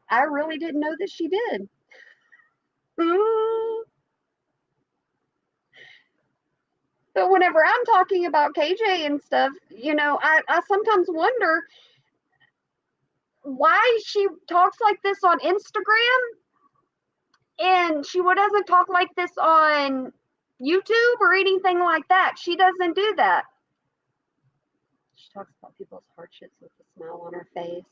I really didn't know that she did. But whenever I'm talking about KJ and stuff, you know, I sometimes wonder why she talks like this on Instagram and she doesn't talk like this on YouTube or anything like that. She doesn't do that. She talks about people's hardships with a smile on her face.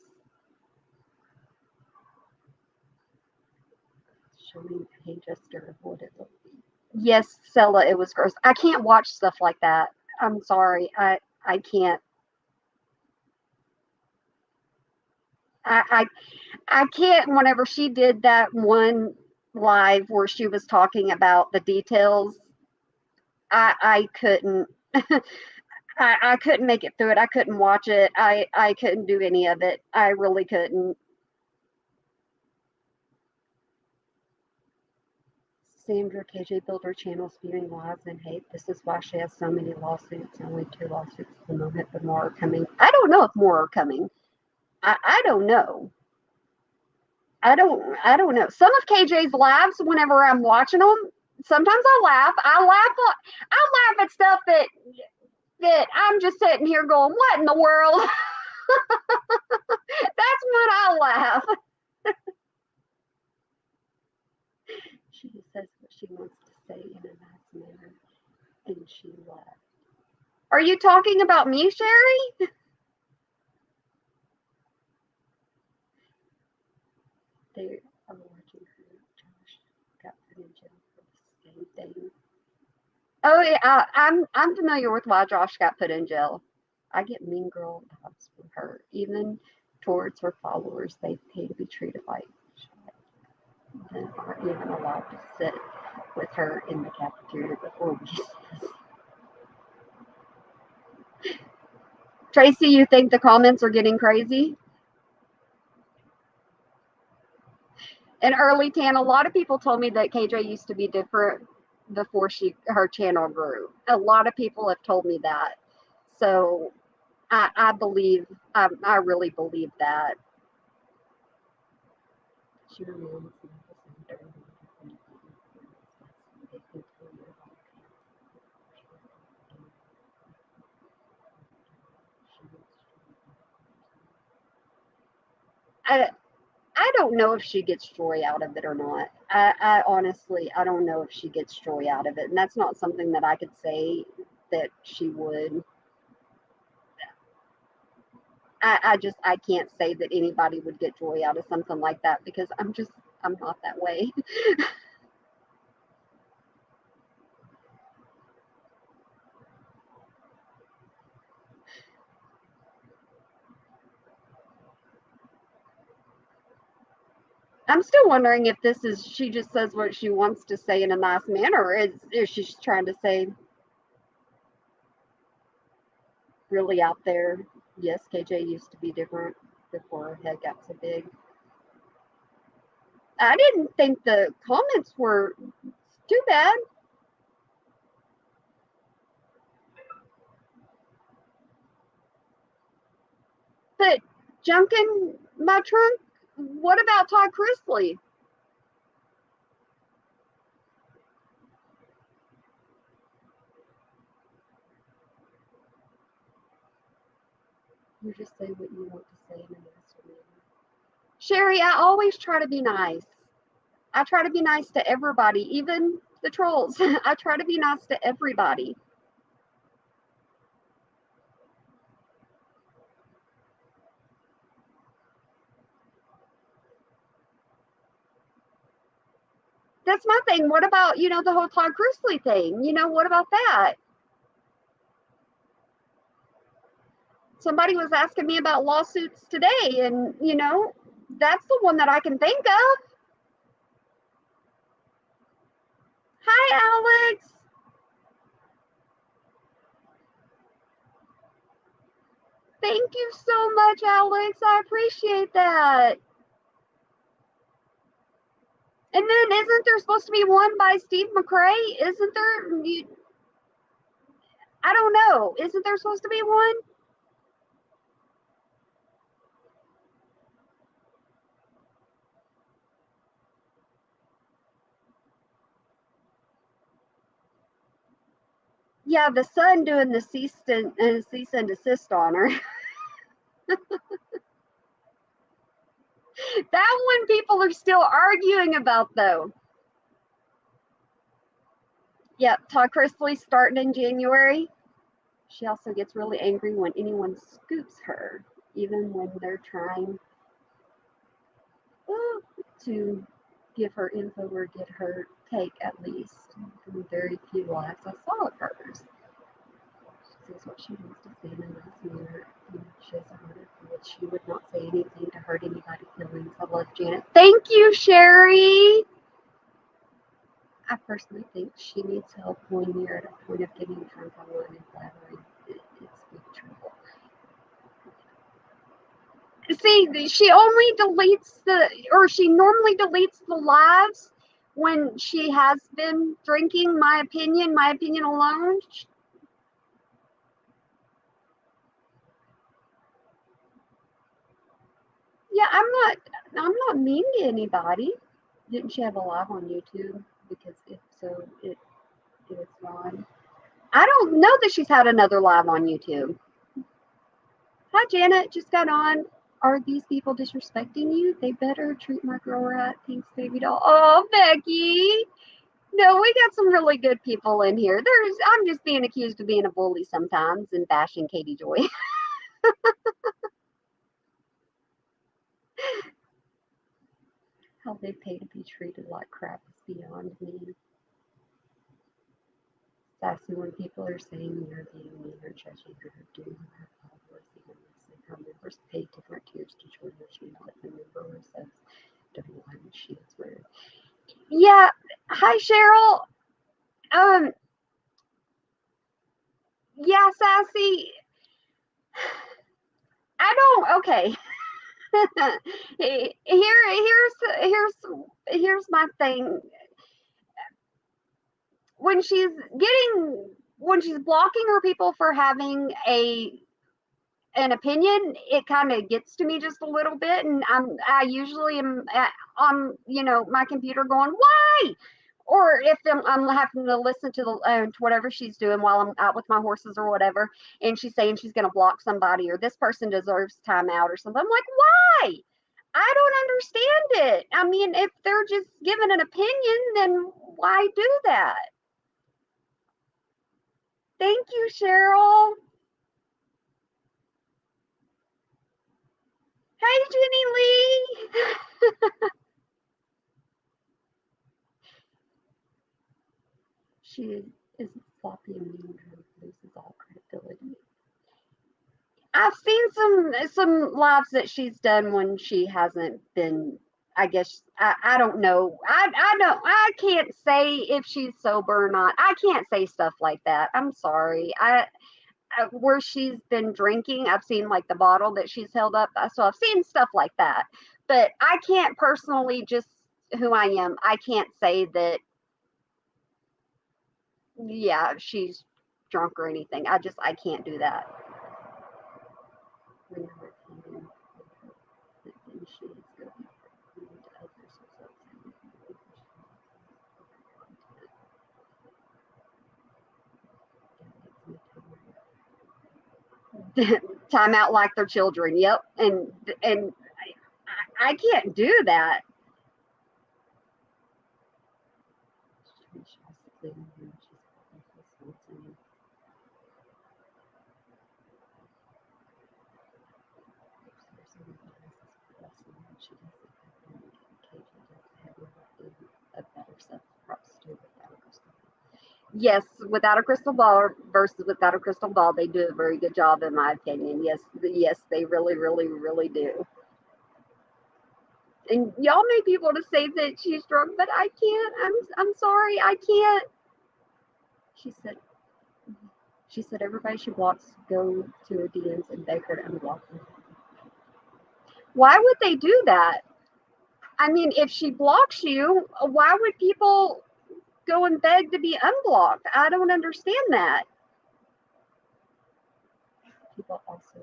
Showing a gesture of what it looked like. Yes, Sella, it was gross. I can't watch stuff like that. I'm sorry. I can't. I I can't. Whenever she did that one live where she was talking about the details, I couldn't. I couldn't make it through it. I couldn't watch it. I couldn't do any of it. I really couldn't. Sandra KJ built her channel spewing lies and hate. This is why she has so many lawsuits. Only 2 lawsuits at the moment, but more are coming. I don't know if more are coming. I don't know. I don't know. Some of KJ's lives, whenever I'm watching them, sometimes I laugh. I laugh at stuff that I'm just sitting here going, "What in the world?" That's when I laugh. She says what she wants to say in a nice manner, and she laughed. Are you talking about me, Sherry? They are watching her. Josh got put in jail for the same thing. Oh yeah, I'm familiar with why Josh got put in jail. I get mean girl vibes from her, even towards her followers. They pay to be treated like and aren't even allowed to sit with her in the cafeteria before recess. Tracy, you think the comments are getting crazy? In Early Tan, a lot of people told me that KJ used to be different before her channel grew. A lot of people have told me that. So I believe, I really believe that. She reminds me of I I don't know if she gets joy out of it or not. I honestly, I don't know if she gets joy out of it. And that's not something that I could say that she would. I can't say that anybody would get joy out of something like that because I'm not that way. I'm still wondering if this is, she just says what she wants to say in a nice manner, or is she trying to say really out there, yes, KJ used to be different before her head got so big. I didn't think the comments were too bad. But junk in my trunk? What about Todd Chrisley? You just say what you want to say in a nice way. Sherry, I always try to be nice. I try to be nice to everybody, even the trolls. I try to be nice to everybody. That's my thing. What about, the whole Todd Chrisley thing? What about that? Somebody was asking me about lawsuits today, and, that's the one that I can think of. Hi, Alex. Thank you so much, Alex. I appreciate that. And then isn't there supposed to be one by Steve McRae? Isn't there? I don't know. Isn't there supposed to be one? Yeah, the son doing the cease and desist on her. That one people are still arguing about, though. Yeah, Todd Chrisley starting in January. She also gets really angry when anyone scoops her, even when they're trying to give her info or get her take, at least. From very few lives I saw of hers. She says what she wants to say in a nice manner. She has a heart of gold. She would not say anything to hurt anybody's feelings. I love Janet. Thank you, Sherry. I personally think she needs help when you're at a point of getting drunk on wine and flattering. It's big trouble. See, she normally deletes the lives when she has been drinking, my opinion alone. Yeah, I'm not mean to anybody. Didn't she have a live on YouTube? Because if so, it was on. I don't know that she's had another live on YouTube. Hi, Janet. Just got on. Are these people disrespecting you? They better treat my girl right. Thanks, baby doll. Oh, Becky. No, we got some really good people in here. I'm just being accused of being a bully sometimes and bashing Katie Joy. How they pay to be treated like crap is beyond me. Sassy when people are saying you're being mean or judging her, doing her followers, even listening. Her members pay different tiers to join her channel. If a member says, don't lie when she is rude. Yeah. Hi, Cheryl. Yeah, Sassy. I don't. Okay. Here's my thing. When she's blocking her people for having an opinion, it kind of gets to me just a little bit, and I usually am on my computer going, why? Or if I'm having to listen to whatever she's doing while I'm out with my horses or whatever, and she's saying she's going to block somebody or this person deserves timeout or something. I'm like, why? I don't understand it. I mean, if they're just giving an opinion, then why do that? Thank you, Cheryl. Hey, Jenny Lee. She is floppy and mean and loses all credibility. I've seen some lives that she's done when she hasn't been. I guess I don't know. I can't say if she's sober or not. I can't say stuff like that. I'm sorry. Where she's been drinking, I've seen like the bottle that she's held up. So I've seen stuff like that. But I can't personally, just who I am, I can't say that, yeah, she's drunk or anything. I can't do that. Time out like they're children. Yep. And I can't do that. Yes, without a crystal ball versus without a crystal ball, they do a very good job, in my opinion. Yes, they really, really, really do. And y'all may be able to say that she's drunk, but I can't. I'm sorry, I can't. She said everybody she blocks go to her DMs and beg her to unblock them. Why would they do that? I mean, if she blocks you, why would people go and beg to be unblocked? I don't understand that. People also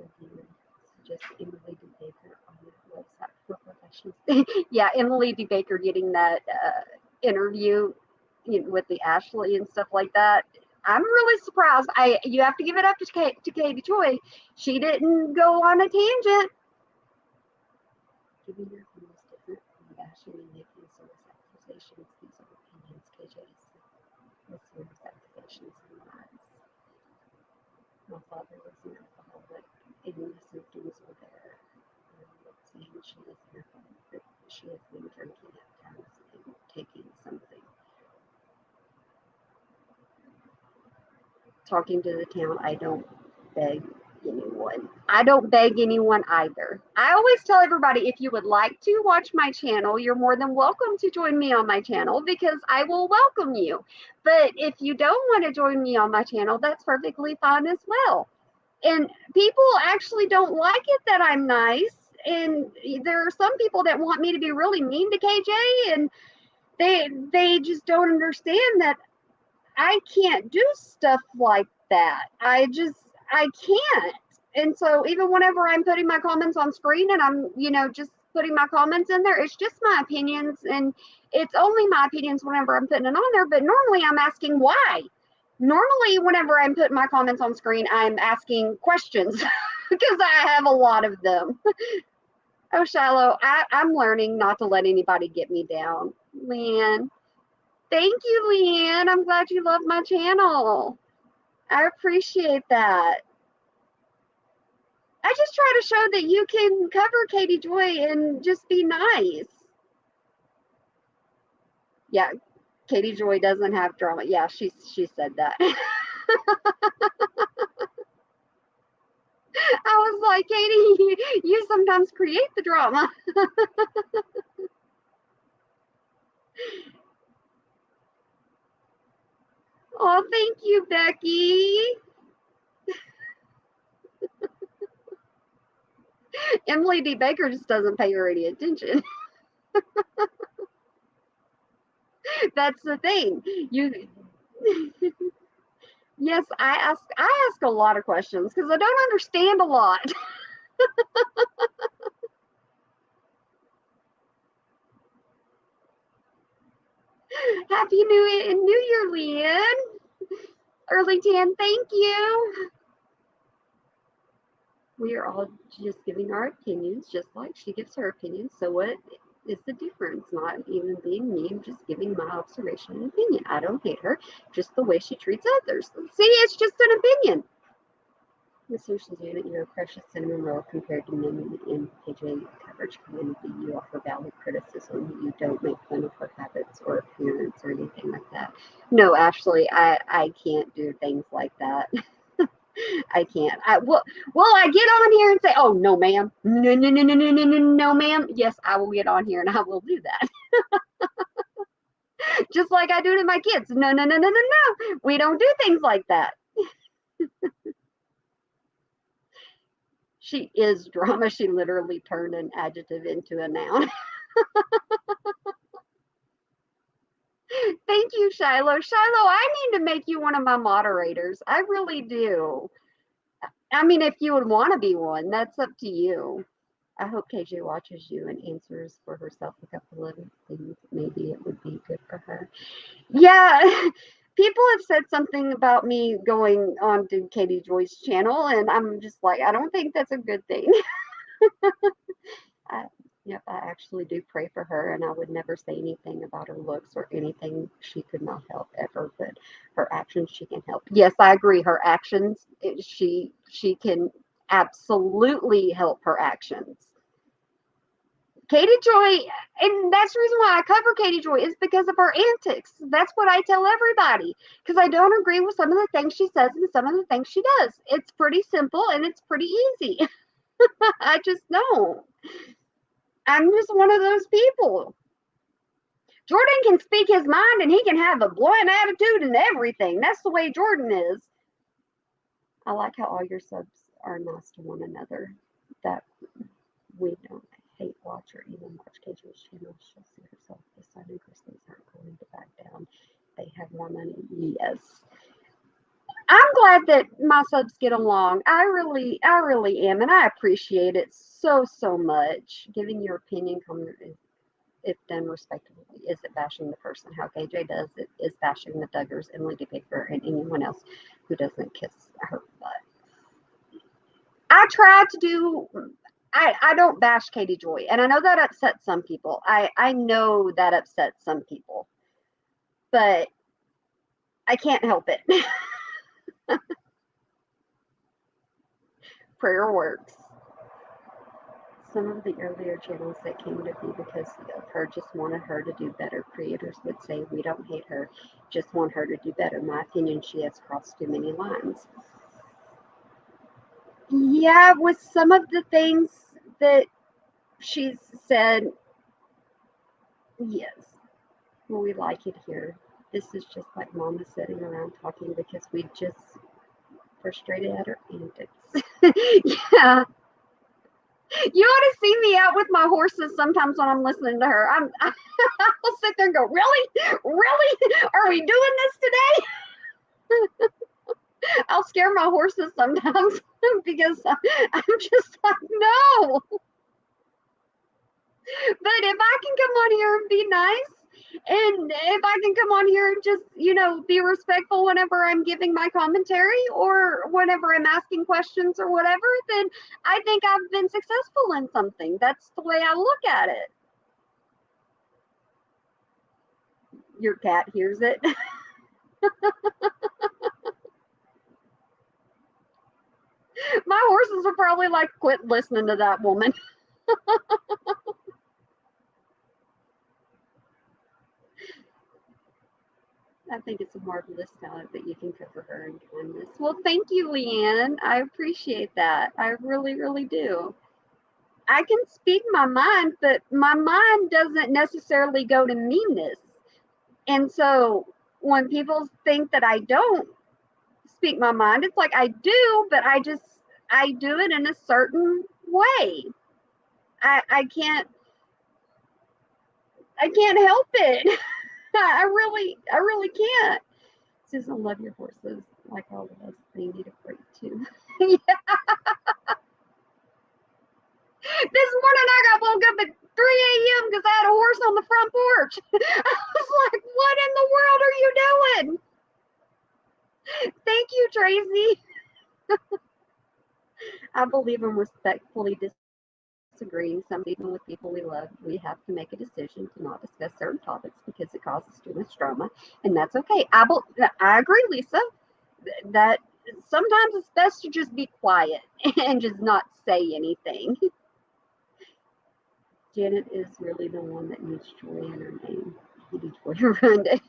suggest Emily D. Baker on the website for professionals. Yeah, Emily D. Baker getting that interview, with the Ashley and stuff like that. I'm really surprised. You have to give it up to Katie Joy. She didn't go on a tangent. Giving your opinions different from bashing and making serious accusations. These are opinions, KJ's. With serious accusations and lies. My father was an alcoholic, and the symptoms were there. Saying she has been drinking at times and taking something. Talking to the town, I don't beg anyone. I don't beg anyone either. I always tell everybody, if you would like to watch my channel, you're more than welcome to join me on my channel, because I will welcome you. But if you don't want to join me on my channel, that's perfectly fine as well. And people actually don't like it that I'm nice. And there are some people that want me to be really mean to KJ, and they just don't understand that I can't do stuff like that. I can't. And so even whenever I'm putting my comments on screen and I'm, just putting my comments in there, it's just my opinions, and it's only my opinions whenever I'm putting it on there. But normally I'm asking why. Normally, whenever I'm putting my comments on screen, I'm asking questions because I have a lot of them. Oh, Shallow, I'm learning not to let anybody get me down. Leanne. Thank you, Leanne. I'm glad you love my channel. I appreciate that. I just try to show that you can cover Katie Joy and just be nice. Yeah, Katie Joy doesn't have drama. Yeah, she said that. I was like, Katie, you sometimes create the drama. Oh, thank you, Becky. Emily D. Baker just doesn't pay her any attention. That's the thing. Yes, I ask a lot of questions because I don't understand a lot. Happy New Year, Leanne. Early 10, thank you. We are all just giving our opinions, just like she gives her opinion. So what is the difference? Not even being me, I'm just giving my observation and opinion. I don't hate her, just the way she treats others. See, it's just an opinion. Miss Susan Janet, you're a precious cinnamon roll compared to many in KJ coverage community. You offer valid criticism. You don't make fun of her habits or appearance or anything like that. No, Ashley, I can't do things like that. I can't. Will I get on here and say, "Oh no, ma'am, no, no, no, no, no, no, no, no, ma'am"? Yes, I will get on here and I will do that. Just like I do to my kids. No, no, no, no, no, no. We don't do things like that. She is drama. She literally turned an adjective into a noun. Thank you, Shiloh. Shiloh, I need to make you one of my moderators. I really do. I mean, if you would want to be one, that's up to you. I hope KJ watches you and answers for herself a couple of things. Maybe it would be good for her. Yeah, people have said something about me going on to Katie Joy's channel, and I'm just like, I don't think that's a good thing. I, yep, I actually do pray for her, and I would never say anything about her looks or anything she could not help ever, but her actions she can help. Yes, I agree. Her actions, she can absolutely help her actions. Katie Joy, and that's the reason why I cover Katie Joy is because of her antics. That's what I tell everybody because I don't agree with some of the things she says and some of the things she does. It's pretty simple and it's pretty easy. I just don't. I'm just one of those people. Jordan can speak his mind and he can have a blunt attitude and everything. That's the way Jordan is. I like how all your subs are nice to one another. That we don't hate watch or even watch KJ's channel. She'll see herself this time and Christmas aren't going to back down. They have more money. Yes. I'm glad that my subs get along. I really am, and I appreciate it so much. Giving your opinion, if done respectfully, is it bashing the person? How KJ does it is bashing the Duggars, Emily DeBaker, and anyone else who doesn't kiss her butt. I try to do. I don't bash Katie Joy, and I know that upsets some people. I know that upsets some people, but I can't help it. Prayer works. Some of the earlier channels that came to be because of her just wanted her to do better. Creators would say, we don't hate her, just want her to do better. In my opinion, she has crossed too many lines. Yeah, with some of the things that she's said, yes, we like it here. This is just like Mama sitting around talking because we just frustrated at her antics. Yeah. You ought to see me out with my horses sometimes when I'm listening to her. I'll sit there and go, really? Really? Are we doing this today? I'll scare my horses sometimes because I'm just like, no. But if I can come on here and be nice, and if I can come on here and just, be respectful whenever I'm giving my commentary or whenever I'm asking questions or whatever, then I think I've been successful in something. That's the way I look at it. Your cat hears it. My horses are probably like, quit listening to that woman. I think it's a marvelous talent that you can cover her in kindness. Well, thank you, Leanne. I appreciate that. I really, really do. I can speak my mind, but my mind doesn't necessarily go to meanness. And so when people think that I don't speak my mind, it's like I do, but I do it in a certain way. I can't help it. I really can't. Susan, love your horses like all of us. They need a break too. Yeah. This morning I woke up at 3 a.m. because I had a horse on the front porch. I was like, what in the world are you doing? Thank you, Tracy. I believe in respectfully disagreeing. Some even with people we love, we have to make a decision to not discuss certain topics because it causes too much drama, and that's okay. I agree, Lisa, that sometimes it's best to just be quiet and just not say anything. Janet is really the one that needs joy in her name. Katie Joy ruined it.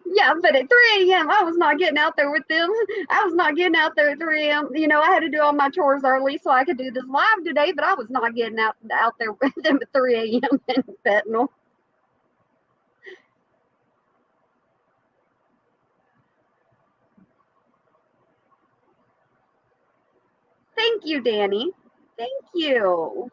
Yeah, but at 3 a.m., I was not getting out there with them. I was not getting out there at 3 a.m. You know, I had to do all my chores early so I could do this live today, but I was not getting out there with them at 3 a.m. and petting them. Thank you, Danny. Thank you.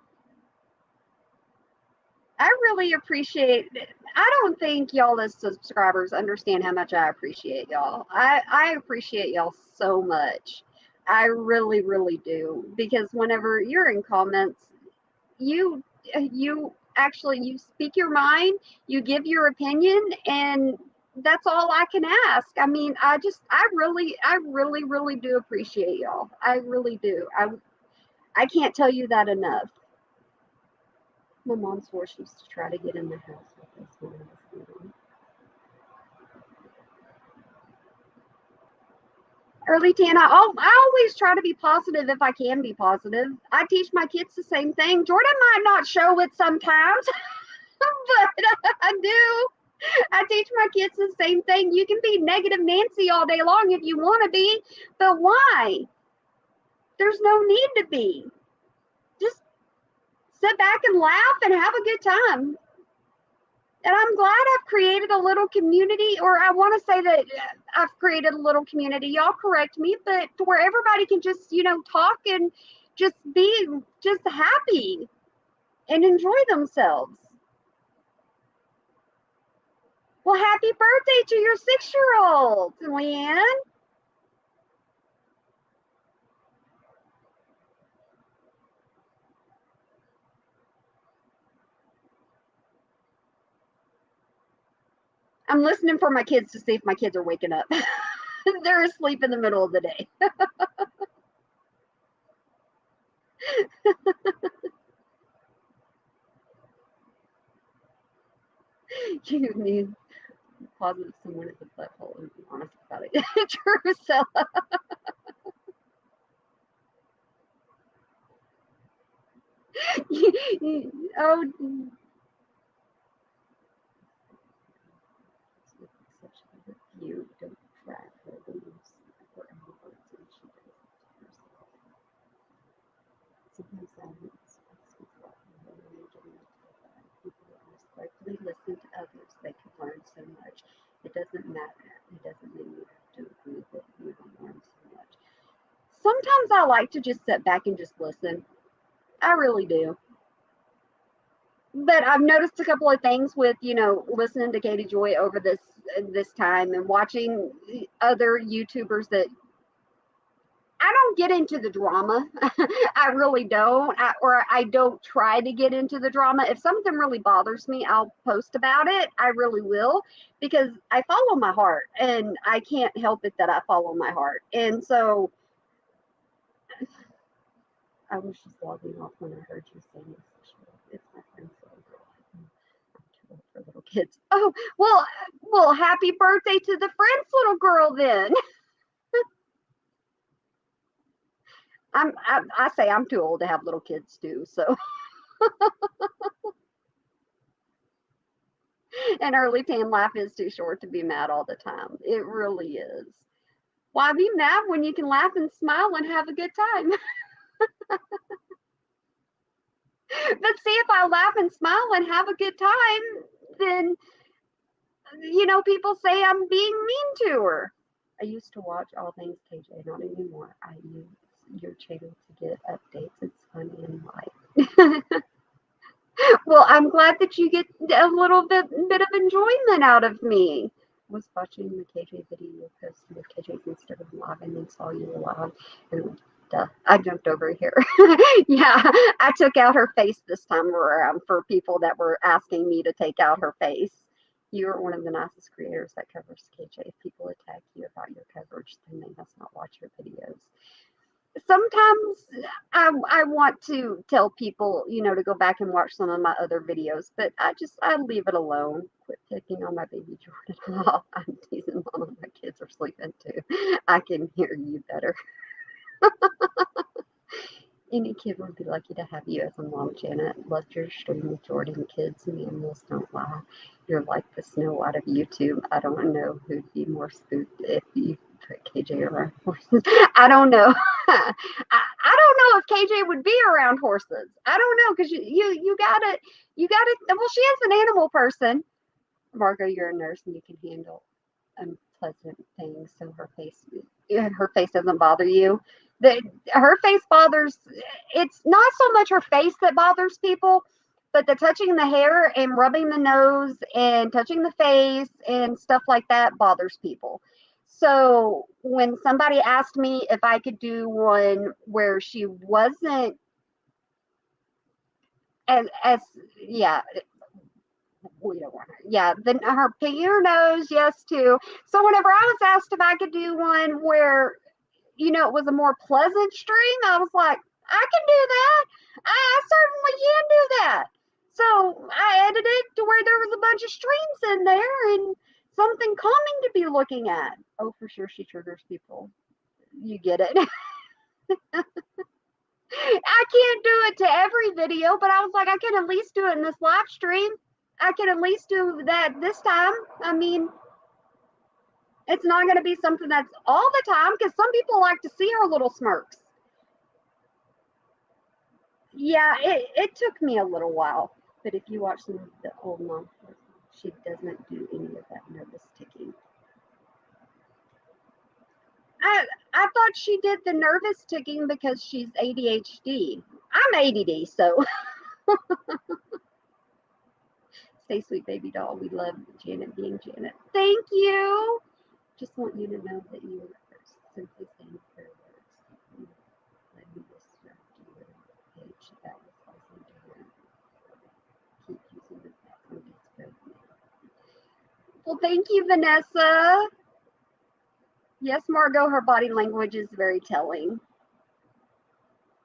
I really appreciate it. I don't think y'all as subscribers understand how much I appreciate y'all. I appreciate y'all so much. I really, really do. Because whenever you're in comments, you you actually you speak your mind, you give your opinion, and that's all I can ask. I mean, I really, really do appreciate y'all. I really do. I can't tell you that enough. My mom swore she used to try to get in the house with us when I was little. Early 10, I always try to be positive if I can be positive. I teach my kids the same thing. Jordan might not show it sometimes, but I do. I teach my kids the same thing. You can be negative Nancy all day long if you want to be, but why? There's no need to be. Just sit back and laugh and have a good time. And I'm glad I've created a little community, or I want to say that I've created a little community. Y'all correct me, but to where everybody can just, talk and just be just happy and enjoy themselves. Well, happy birthday to your 6-year-old, Leanne. I'm listening for my kids to see if my kids are waking up. They're asleep in the middle of the day. You need positive someone at the butthole and be honest about it. True, Stella. Oh, you don't track her leaves or animals and she does it herself. Sometimes silence speaks about the religion of people who respectfully listen to others. They can learn so much. It doesn't matter. It doesn't mean you have to agree, but you can learn so much. Sometimes I like to just sit back and just listen. I really do. But I've noticed a couple of things with, listening to Katie Joy over this time and watching other YouTubers that I don't get into the drama. I really don't. Or I don't try to get into the drama. If something really bothers me, I'll post about it. I really will, because I follow my heart and I can't help it that I follow my heart. And so I was just logging off when I heard you saying this. It's my friend's little girl. I'm too old for little kids. Oh, well, happy birthday to the friend's little girl then. I say I'm too old to have little kids too, so. An early teen laugh is too short to be mad all the time. It really is. Why be mad when you can laugh and smile and have a good time? But see, if I laugh and smile and have a good time, then, people say I'm being mean to her. I used to watch all things KJ, not anymore. I use your channel to get updates. It's fun and light. Well, I'm glad that you get a little bit of enjoyment out of me. I was watching the KJ video you posted with KJ's instead of live and then saw you live, and I jumped over here. Yeah, I took out her face this time around for people that were asking me to take out her face. You are one of the nicest creators that covers KJ. If people attack you about your coverage, then they must not watch your videos. Sometimes I want to tell people, to go back and watch some of my other videos, but I leave it alone. Quit picking on my baby Jordan. Oh, I'm teasing mom. My kids are sleeping too. I can hear you better. Any kid would be lucky to have you as a mom, Janet. Loved your stream with Jordan. Kids and animals don't lie. You're like the Snow White of YouTube. I don't know who'd be more spooked if you put KJ around horses. I don't know. I don't know if KJ would be around horses. I don't know, because you gotta well, she is an animal person. Margot, you're a nurse and you can handle unpleasant things, so her face doesn't bother you. Her face bothers. It's not so much her face that bothers people, but the touching the hair and rubbing the nose and touching the face and stuff like that bothers people. So when somebody asked me if I could do one where she wasn't as yeah, we don't want her. Yeah, then her picking her nose, yes, too. So whenever I was asked if I could do one where, it was a more pleasant stream, I was like, I can do that. I certainly can do that. So I edited it to where there was a bunch of streams in there and something calming to be looking at. Oh, for sure, she triggers people. You get it. I can't do it to every video, but I was like, I can at least do it in this live stream. I can at least do that this time. I mean, it's not going to be something that's all the time, because some people like to see her little smirks. Yeah, it took me a little while, but if you watch some of the old mom, she doesn't do any of that nervous ticking. I thought she did the nervous ticking because she's ADHD. I'm ADD, so stay sweet, baby doll. We love Janet being Janet. Thank you. Just want you to know that you are first. Simply saying prayer words. Let me distract you with a page that was also Janet. Keep using the platform to spread me. Well, thank you, Vanessa. Yes, Margot, her body language is very telling.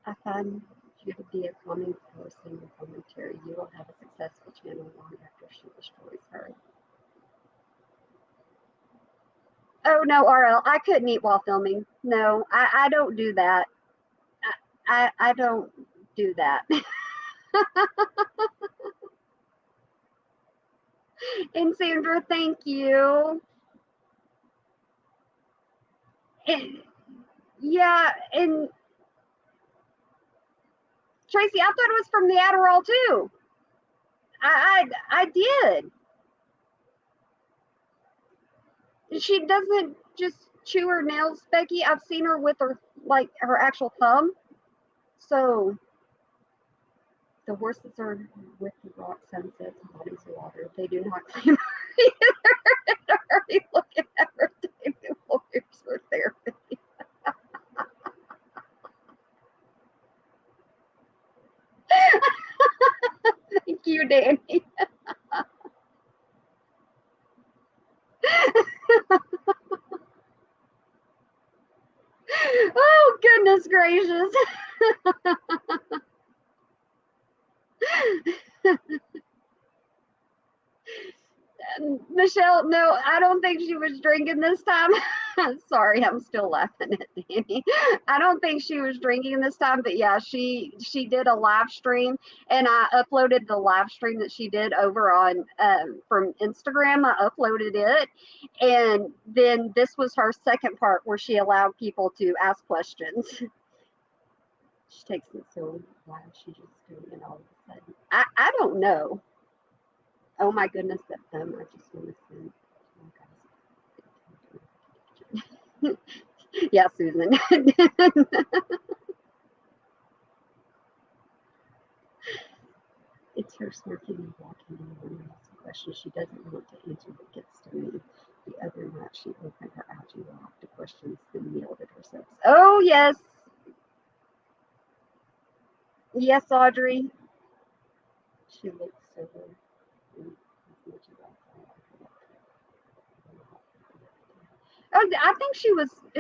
I find you to be a calming force in your commentary. You will have a successful channel long after she destroys her. Oh, no, RL, I couldn't eat while filming. No, I don't do that. I don't do that. And Sandra, thank you. And, yeah, and Tracy, I thought it was from the Adderall too. I did. She doesn't just chew her nails, Becky. I've seen her with her actual thumb. So the horses are with the rock sunsets and bodies of water. They do not claim either. Already looking at her daily lawyers for therapy. Thank you, Danny. Oh, goodness gracious. Michelle, no, I don't think she was drinking this time. Sorry, I'm still laughing at Danny. I don't think she was drinking this time, but yeah, she did a live stream, and I uploaded the live stream that she did over on from Instagram. I uploaded it, and then this was her second part where she allowed people to ask questions. She takes it so why is she just doing it all of a sudden? I don't know. Oh my goodness, that thumb! I just want to send. Yeah, Susan. It's her smirking and walking in when I ask a question she doesn't want to answer but gets to me. The other night she opened her algae lock to questions then yielded herself. Oh yes. Yes, Audrey. She looks so good. I think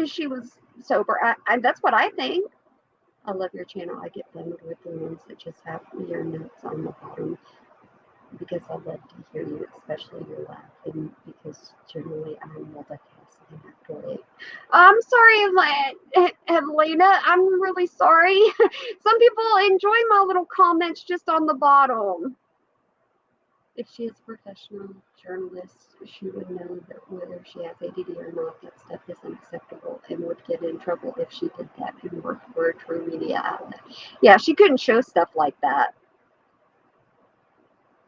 she was sober. That's what I think. I love your channel. I get bummed with the ones that just have your notes on the bottom because I love to hear you, especially your laugh, and because generally I'm multitasking and have to wait. I'm sorry, Helena. I'm really sorry. Some people enjoy my little comments just on the bottom. If she is a professional journalist, she would know that whether she has ADD or not, that stuff is unacceptable and would get in trouble if she did that and worked for a true media outlet. Yeah, she couldn't show stuff like that.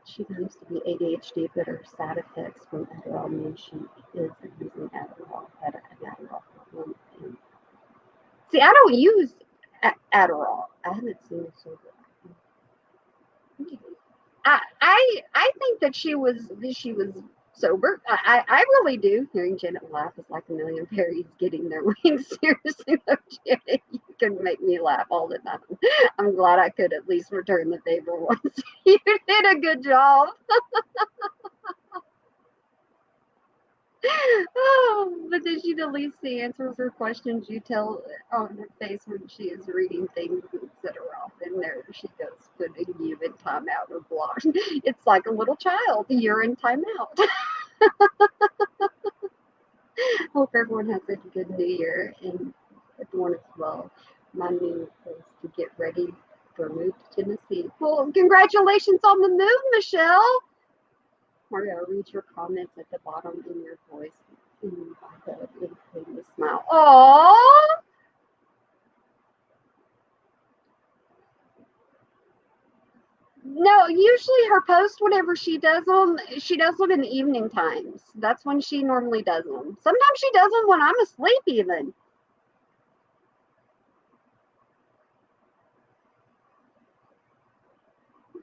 She claims to be ADHD, but her side effects from Adderall mean she is using Adderall at an Adderall problem. And see, I don't use Adderall. I haven't seen a sober. I think that she was sober. I really do. Hearing Janet laugh is like a million fairies getting their wings. Seriously, though, Janet, you can make me laugh all the time. I'm glad I could at least return the favor once. You did a good job. Oh, but then she deletes the answers or questions you tell on her face when she is reading things that are off in there. She goes putting you in timeout or block. It's like a little child. You're in timeout. Hope everyone has a good New Year and everyone as well. My new goal is to get ready for a move to Tennessee. Well, congratulations on the move, Michelle. Mario, I'll read your comments at the bottom in your voice. And I hope it made me smile. Aww. No, usually her post, whenever she does them in the evening times. That's when she normally does them. Sometimes she does them when I'm asleep even.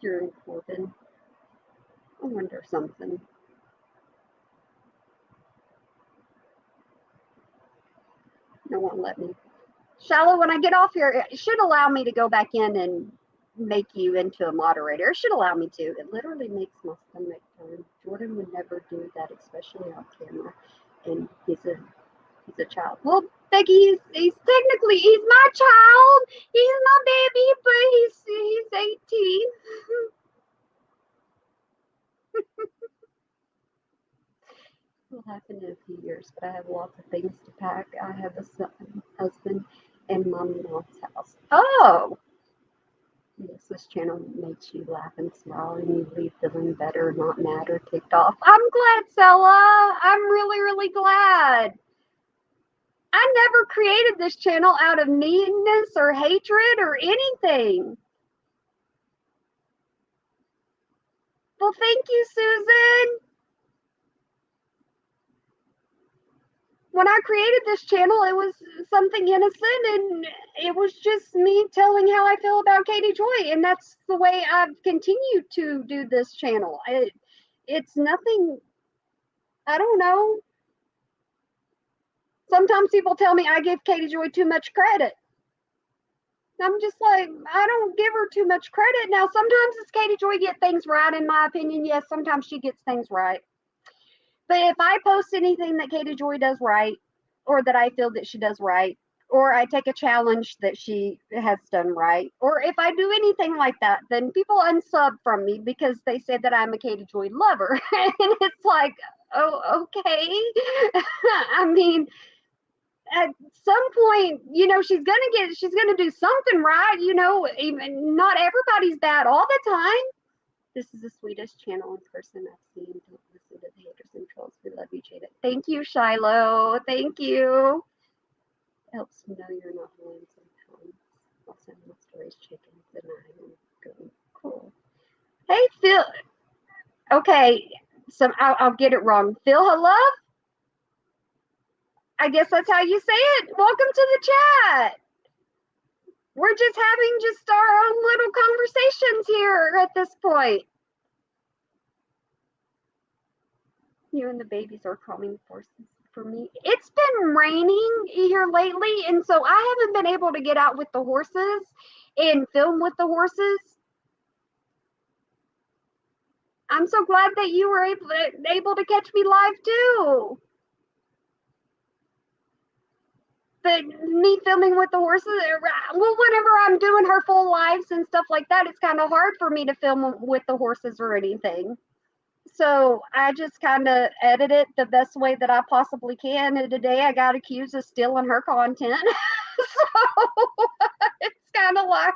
You're in Corbin. I wonder something. No one let me. Shallow, when I get off here, it should allow me to go back in and make you into a moderator. It should allow me to. It literally makes my stomach turn. Jordan would never do that, especially on camera. And he's a child. Well, Becky, he's technically my child. He's my baby, but he's 18. Will happen in a few years, but I have lots of things to pack. I have a son, husband, and mom and mom's house. Oh, yes, this channel makes you laugh and smile, and you leave feeling better, not mad or ticked off. I'm glad, Sella. I'm really, really glad. I never created this channel out of meanness or hatred or anything. Well, thank you, Susan. When I created this channel, it was something innocent, and it was just me telling how I feel about Katie Joy, and that's the way I've continued to do this channel. It's nothing, I don't know. Sometimes people tell me I give Katie Joy too much credit. I'm just like, I don't give her too much credit. Now, sometimes it's Katie Joy get things right, in my opinion. Yes, sometimes she gets things right. But if I post anything that Katie Joy does right, or that I feel that she does right, or I take a challenge that she has done right, or if I do anything like that, then people unsub from me because they said that I'm a Katie Joy lover. And it's like, oh, okay. I mean, at some point, she's gonna do something right, even not everybody's bad all the time. This is the sweetest channel in person I've seen. Don't listen to the haters and trolls. We love you, Jada. Thank you, Shiloh. Thank you. It helps me know you're not alone sometimes. I'll send my stories, chickens, and I am going cool. Hey, Phil. Okay, so I'll get it wrong. Phil, hello? I guess that's how you say it. Welcome to the chat. We're just having our own little conversations here at this point. You and the babies are calming forces for me. It's been raining here lately, and so I haven't been able to get out with the horses and film with the horses. I'm so glad that you were able to catch me live too. But me filming with the horses, well, whenever I'm doing her full lives and stuff like that, it's kind of hard for me to film with the horses or anything. So I just kind of edit it the best way that I possibly can. And today I got accused of stealing her content. So it's kind of like,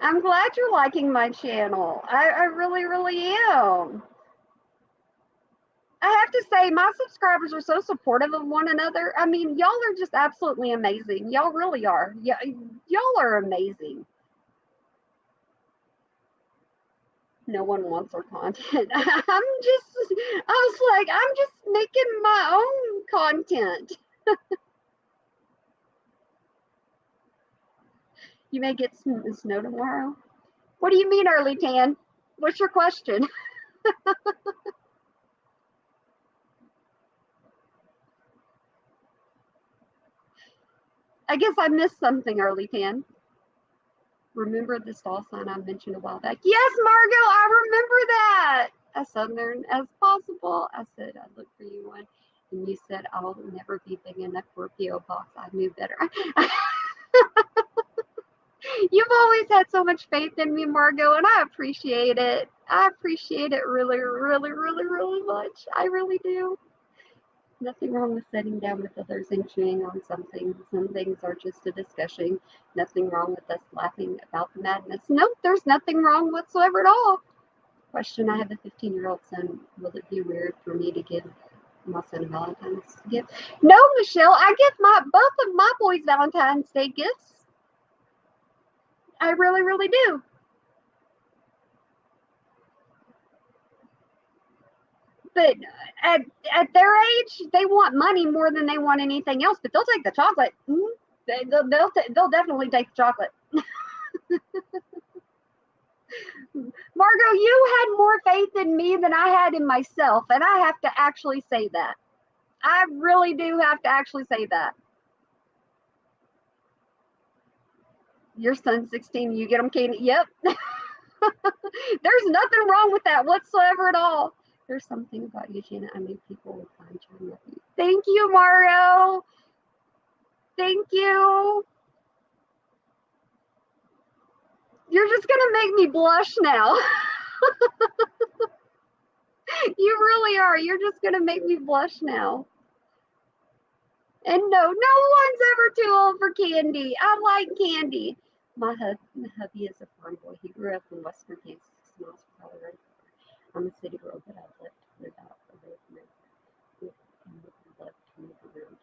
I'm glad you're liking my channel. I really, really am. I have to say, my subscribers are so supportive of one another. I mean, y'all are just absolutely amazing. Y'all really are. Y'all are amazing. No one wants our content. I was like, I'm just making my own content. You may get some snow tomorrow. What do you mean, early tan? What's your question? I guess I missed something, early tan. Remember the stall sign I mentioned a while back? Yes, Margot, I remember that. As southern as possible. I said I'd look for you one. And you said I'll never be big enough for a P.O. box. I knew better. You've always had so much faith in me, Margot, and I appreciate it. I appreciate it really, really, really, really much. I really do. Nothing wrong with sitting down with others and chewing on something. Some things are just a discussion. Nothing wrong with us laughing about the madness. Nope, there's nothing wrong whatsoever at all. Question, I have a 15-year-old son. Will it be weird for me to give my son a Valentine's gift? No, Michelle, I give both of my boys Valentine's Day gifts. I really, really do. But at their age, they want money more than they want anything else. But they'll take the chocolate. They'll definitely take the chocolate. Margot, you had more faith in me than I had in myself, and I have to actually say that. I really do have to actually say that. Your son's 16, you get him candy. Yep. There's nothing wrong with that whatsoever at all. There's something about you, Janet. I knew people would find charm with you. Thank you, Mario. Thank you. You're just going to make me blush now. You really are. You're just going to make me blush now. And no one's ever too old for candy. I like candy. My hubby is a farm boy. He grew up in Western Kansas, 6 miles from Colorado. I'm a city girl, but I've lived to live out away from it. And would love to move around.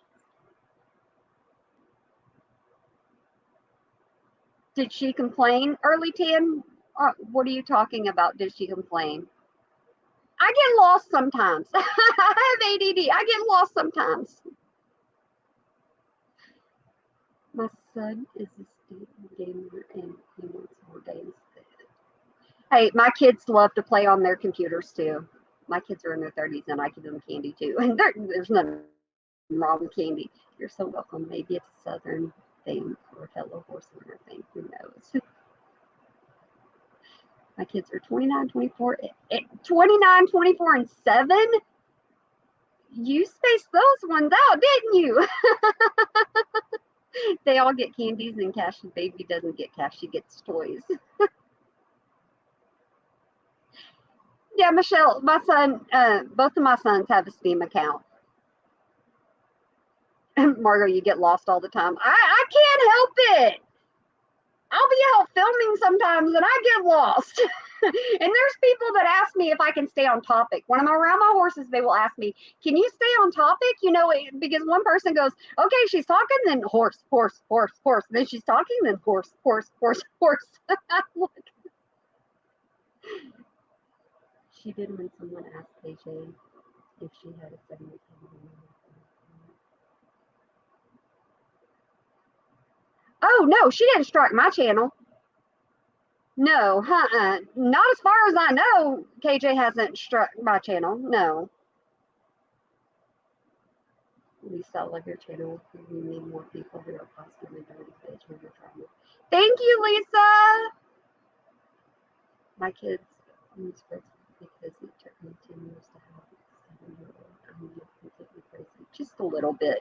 Did she complain, early tan? What are you talking about? Did she complain? I get lost sometimes. I have ADD. I get lost sometimes. My son is a state gamer and he wants more games. Hey, my kids love to play on their computers too. My kids are in their 30s and I give them candy too. And there's nothing wrong with candy. You're so welcome. Maybe it's a southern thing or a fellow horse owner thing. Who knows? My kids are 29, 24, 29, 24, and 7. You spaced those ones out, didn't you? They all get candies and Cash. The baby doesn't get cash. She gets toys. Yeah, Michelle, my son, both of my sons have a Steam account. Margot, you get lost all the time. I can't help it. I'll be out filming sometimes and I get lost. And there's people that ask me if I can stay on topic. When I'm around my horses, they will ask me, can you stay on topic? You know, because one person goes, okay, she's talking, then horse, horse, horse, horse. Then she's talking, then horse, horse, horse, horse. She did when someone asked KJ if she had a 70. Oh, no, she didn't strike my channel. No, not as far as I know. KJ hasn't struck my channel. No. Lisa, I love your channel. We need more people who are positive and don't engage in your drama. Thank you, Lisa. My kids use because it took me 10 years to have a 7-year-old. I'm completely crazy. Just a little bit.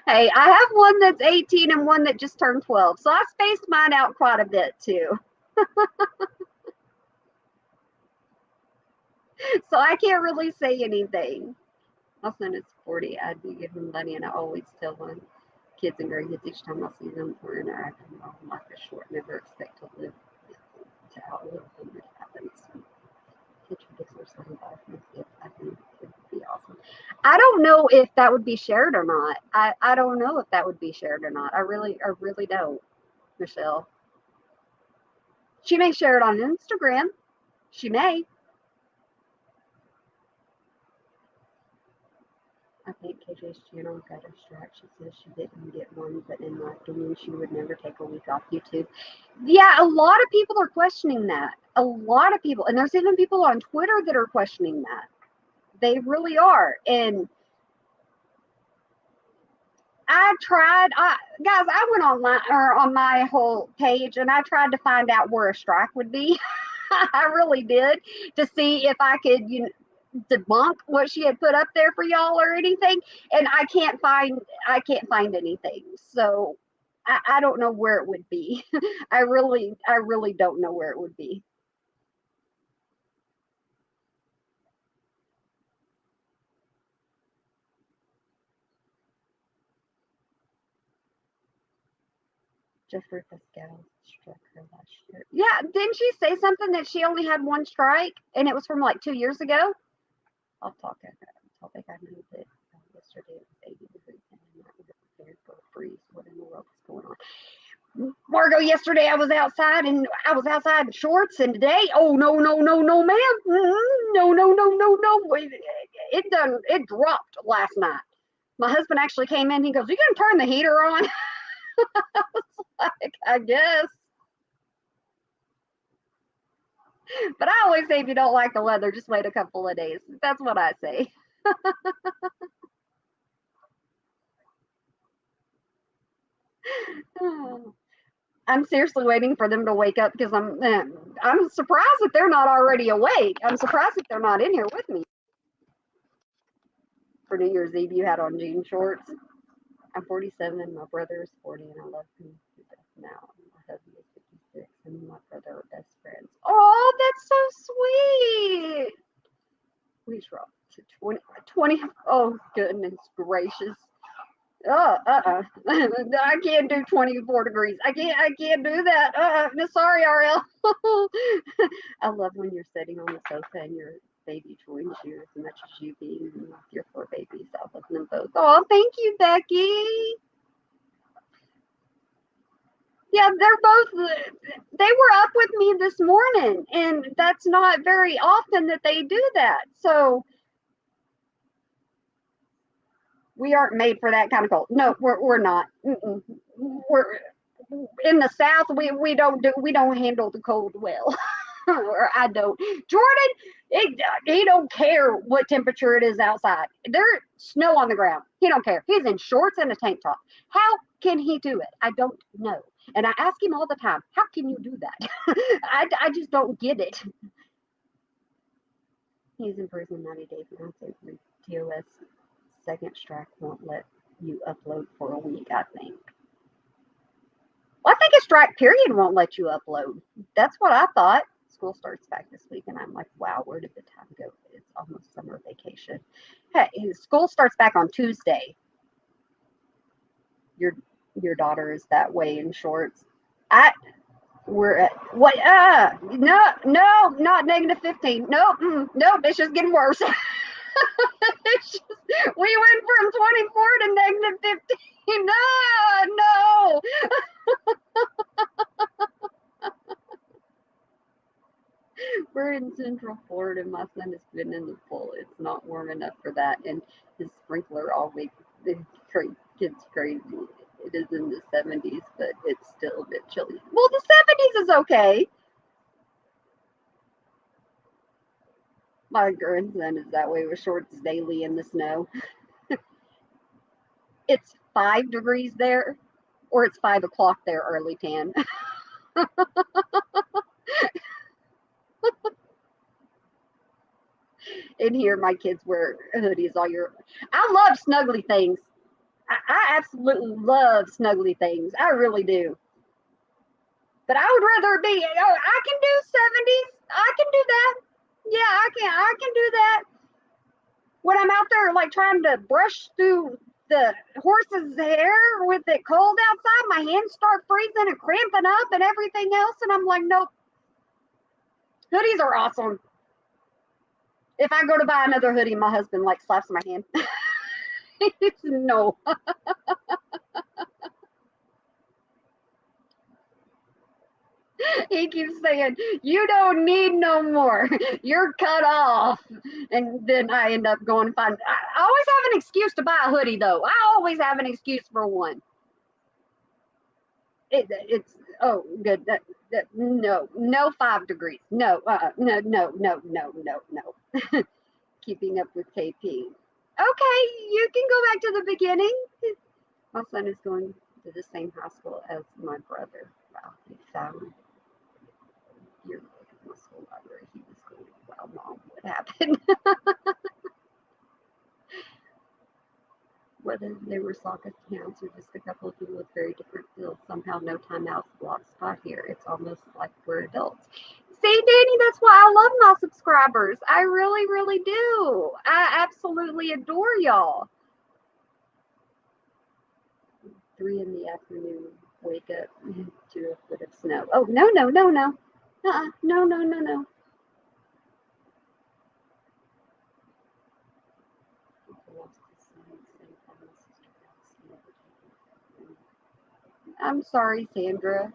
Hey, I have one that's 18 and one that just turned 12. So I spaced mine out quite a bit too. So I can't really say anything. My son is 40. I do give him money, and I always tell my kids and grandkids each time I see them we're interacting, life is short. Never expect to live to outlive when it happens. Get your business on by from kids. I think it would be awesome. I don't know if that would be shared or not. I don't know if that would be shared or not. I really don't, Michelle. She may share it on Instagram. She may. I think KJ's channel got her strike. She says she didn't get one, but in my opinion, she would never take a week off YouTube. Yeah, a lot of people are questioning that. A lot of people. And there's even people on Twitter that are questioning that. They really are. And I tried, guys, I went online or on my whole page and I tried to find out where a strike would be. I really did, to see if I could, debunk what she had put up there for y'all or anything, and I can't find anything. So I don't know where it would be. I really don't know where it would be. Jeffrey Pascal struck her last year. Yeah, didn't she say something that she only had one strike and it was from like 2 years ago? I'll talk at that topic. I know that yesterday it was 80 degrees and I'm not prepared for a freeze. What in the world is going on? Margot, yesterday I was outside in shorts, and today, oh no, ma'am. No. It dropped last night. My husband actually came in, he goes, "You gonna turn the heater on?" I was like, I guess. But I always say if you don't like the weather, just wait a couple of days. That's what I say. I'm seriously waiting for them to wake up because I'm surprised that they're not already awake. I'm surprised that they're not in here with me. For New Year's Eve, you had on jean shorts. I'm 47, my brother is 40, and I love him to death now. My husband is 56, and my brother are best friends. Oh, that's so sweet. We dropped to 20. Oh, goodness gracious. I can't do 24 degrees. I can't do that. Sorry, RL. I love when you're sitting on the sofa and your baby joins you as much as you being with your 4 babies. I love them both. Oh, thank you, Becky. Yeah, they were up with me this morning, and that's not very often that they do that. So we aren't made for that kind of cold. No, we're not. We're in the South. We don't handle the cold well. Or I don't. Jordan, he don't care what temperature it is outside. There's snow on the ground. He don't care. He's in shorts and a tank top. How can he do it? I don't know. And I ask him all the time, how can you do that? I just don't get it. He's in prison 90 days now. So TOS second strike won't let you upload for a week, I think. Well, I think a strike period won't let you upload. That's what I thought. School starts back this week, and I'm like, wow, where did the time go? It's almost summer vacation. Hey, school starts back on Tuesday. Your daughter is that way in shorts. We're at what? No, not -15. Nope. It's just getting worse. We went from 24 to -15. No. We're in Central Florida. My son has been in the pool. It's not warm enough for that, and his sprinkler always gets crazy. It is in the 70s, but it's still a bit chilly. Well, the 70s is okay. My grandson is that way with shorts daily in the snow. It's 5 degrees there, or it's 5 o'clock there, early tan. In here, my kids wear hoodies all year. I love snuggly things. I absolutely love snuggly things. I really do. But I would rather be, I can do 70s. I can do that. Yeah, I can do that. When I'm out there like trying to brush through the horse's hair with it cold outside, my hands start freezing and cramping up and everything else. And I'm like, nope. Hoodies are awesome. If I go to buy another hoodie, my husband like slaps my hand. No. He keeps saying, you don't need no more. You're cut off. And then I end up going and find. I always have an excuse to buy a hoodie, though. I always have an excuse for one. It's oh good. No 5 degrees. No, no. Keeping up with KP. Okay, you can go back to the beginning. My son is going to the same high school as my brother. Wow, he found your school library. He was going, wow, Mom, what happened? Whether they were soccer accounts or just a couple of people with very different fields, somehow no timeouts block spot here. It's almost like we're adults. See, Danny, that's why I love my subscribers. I really, really do. I absolutely adore y'all. 3 in the afternoon, wake up to a foot of snow. Oh, no. No. I'm sorry, Sandra.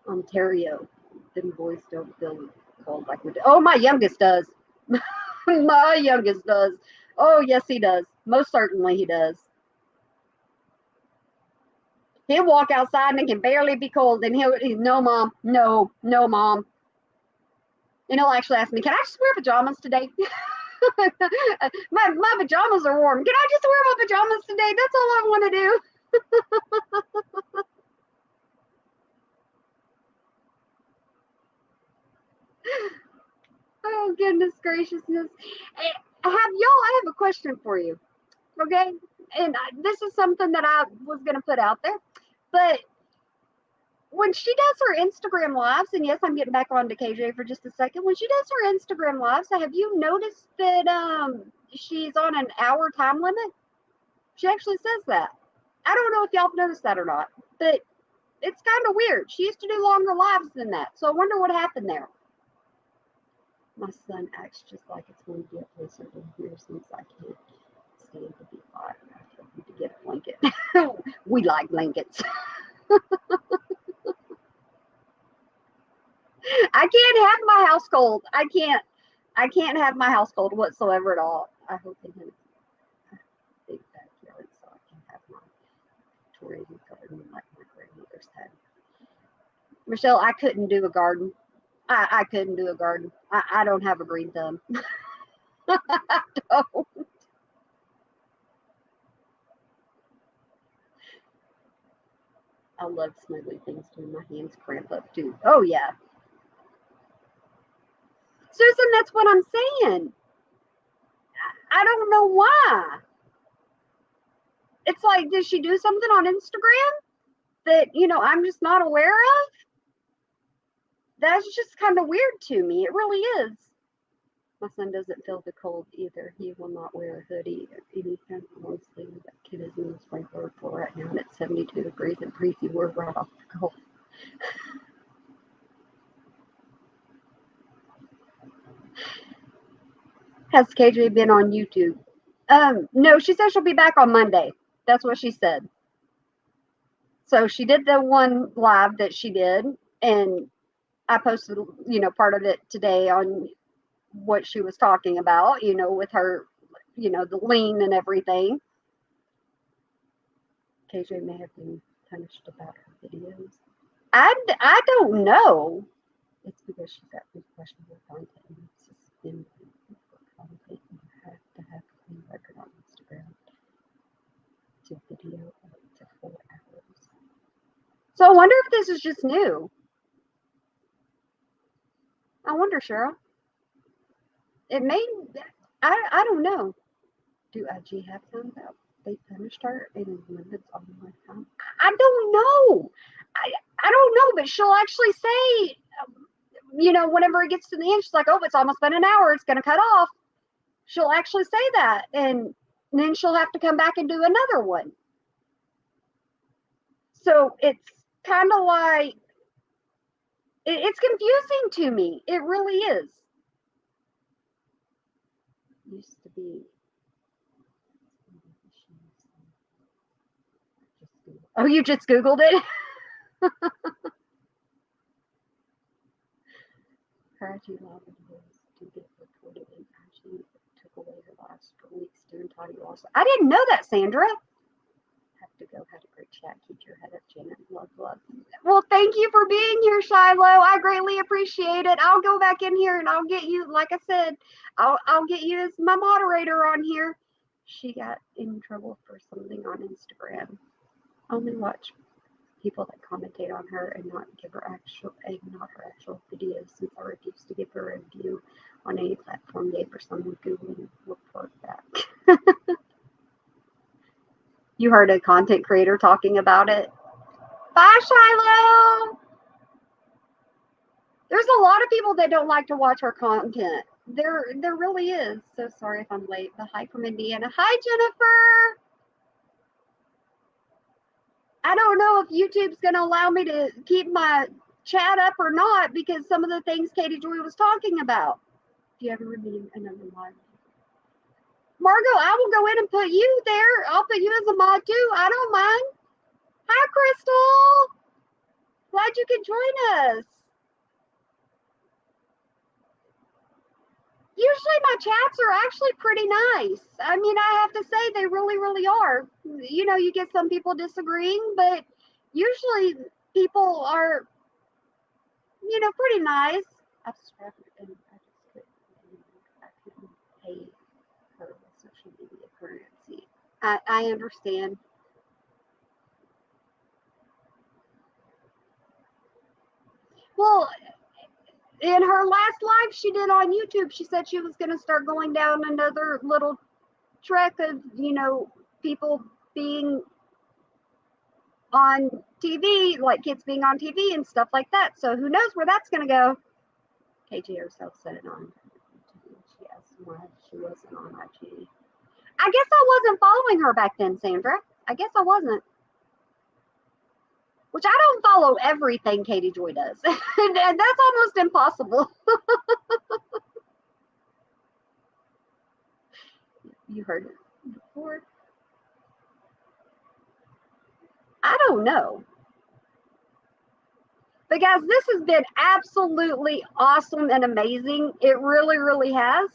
Ontario. Them boys don't feel cold like we do. Oh, my youngest does. My youngest does. Oh, yes, he does. Most certainly he does. He'll walk outside and it can barely be cold, and he'll, no, Mom. No, Mom. And he'll actually ask me, can I just wear pajamas today? my pajamas are warm. Can I just wear my pajamas today? That's all I want to do. Oh, goodness graciousness. I have a question for you. Okay. And this is something that I was going to put out there. But when she does her Instagram lives, and yes, I'm getting back on to KJ for just a second. When she does her Instagram lives, have you noticed that she's on an hour time limit? She actually says that. I don't know if y'all have noticed that or not, but it's kind of weird. She used to do longer lives than that. So I wonder what happened there. My son acts just like it's going to get closer in here since I can't stand to be hot. I told him to get a blanket. We like blankets. I can't have my house cold. I can't have my house cold whatsoever at all. I hope they have a big backyard so I can have my Victorian garden like my grandmother's had. Michelle, I couldn't do a garden. I couldn't do a garden. I don't have a green thumb. I don't. I love snuggly things when my hands cramp up too. Oh yeah. Susan, that's what I'm saying. I don't know why. It's like, did she do something on Instagram that, I'm just not aware of? That's just kind of weird to me. It really is. My son doesn't feel the cold either. He will not wear a hoodie or any kind of long sleeve. That kid is in the sprinkler pool right now, and it's 72 degrees and Preeti, we're right off the cold. Has KJ been on YouTube? No, she said she'll be back on Monday. That's what she said. So she did the one live that she did, and I posted, part of it today on what she was talking about, with her, the lean and everything. KJ may have been punished about her videos. I don't know. It's because she's got questionable content and suspended for content. You have to have a clean record on Instagram to video up to 4 hours. So I wonder if this is just new. wonder, Cheryl. It may, I don't know. Do IG have time about they punished her and limits on my time? I don't know. I don't know, but she'll actually say, whenever it gets to the end, she's like, oh, it's almost been an hour. It's going to cut off. She'll actually say that. And then she'll have to come back and do another one. So it's kind of like, it's confusing to me. It really is. Used to be. Oh, you just Googled it? Her IG login was to get reported and IG took away her last week's student Toddy loss. I didn't know that, Sandra. Have to go. Had a great chat. Keep your head up, Janet. Love, love. Well, thank you for being here, Shiloh. I greatly appreciate it. I'll go back in here and I'll get you, like I said, I'll get you as my moderator on here. She got in trouble for something on Instagram. Only watch people that commentate on her and not give her not her actual videos, since I refuse to give her a review on any platform. Gave her some Googling report back. You heard a content creator talking about it. Bye, Shiloh. There's a lot of people that don't like to watch her content. There really is. So sorry if I'm late. But hi from Indiana. Hi, Jennifer. I don't know if YouTube's going to allow me to keep my chat up or not, because some of the things Katie Joy was talking about. Do you ever redeem another live? Margot, I will go in and put you there. I'll put you as a mod too. I don't mind. Hi, Crystal. Glad you could join us. Usually my chats are actually pretty nice. I mean, I have to say they really, really are. You get some people disagreeing, but usually people are, pretty nice. I've subscribed and I couldn't pay her with social media currency. I understand. Well, in her last live she did on YouTube, she said she was going to start going down another little trek of, people being on TV, like kids being on TV and stuff like that. So who knows where that's going to go. KJ herself said it on. She asked why she wasn't on IG. I guess I wasn't following her back then, Sandra. I guess I wasn't. Which I don't follow everything Katie Joy does. And that's almost impossible. You heard it before. I don't know. But guys, this has been absolutely awesome and amazing. It really, really has.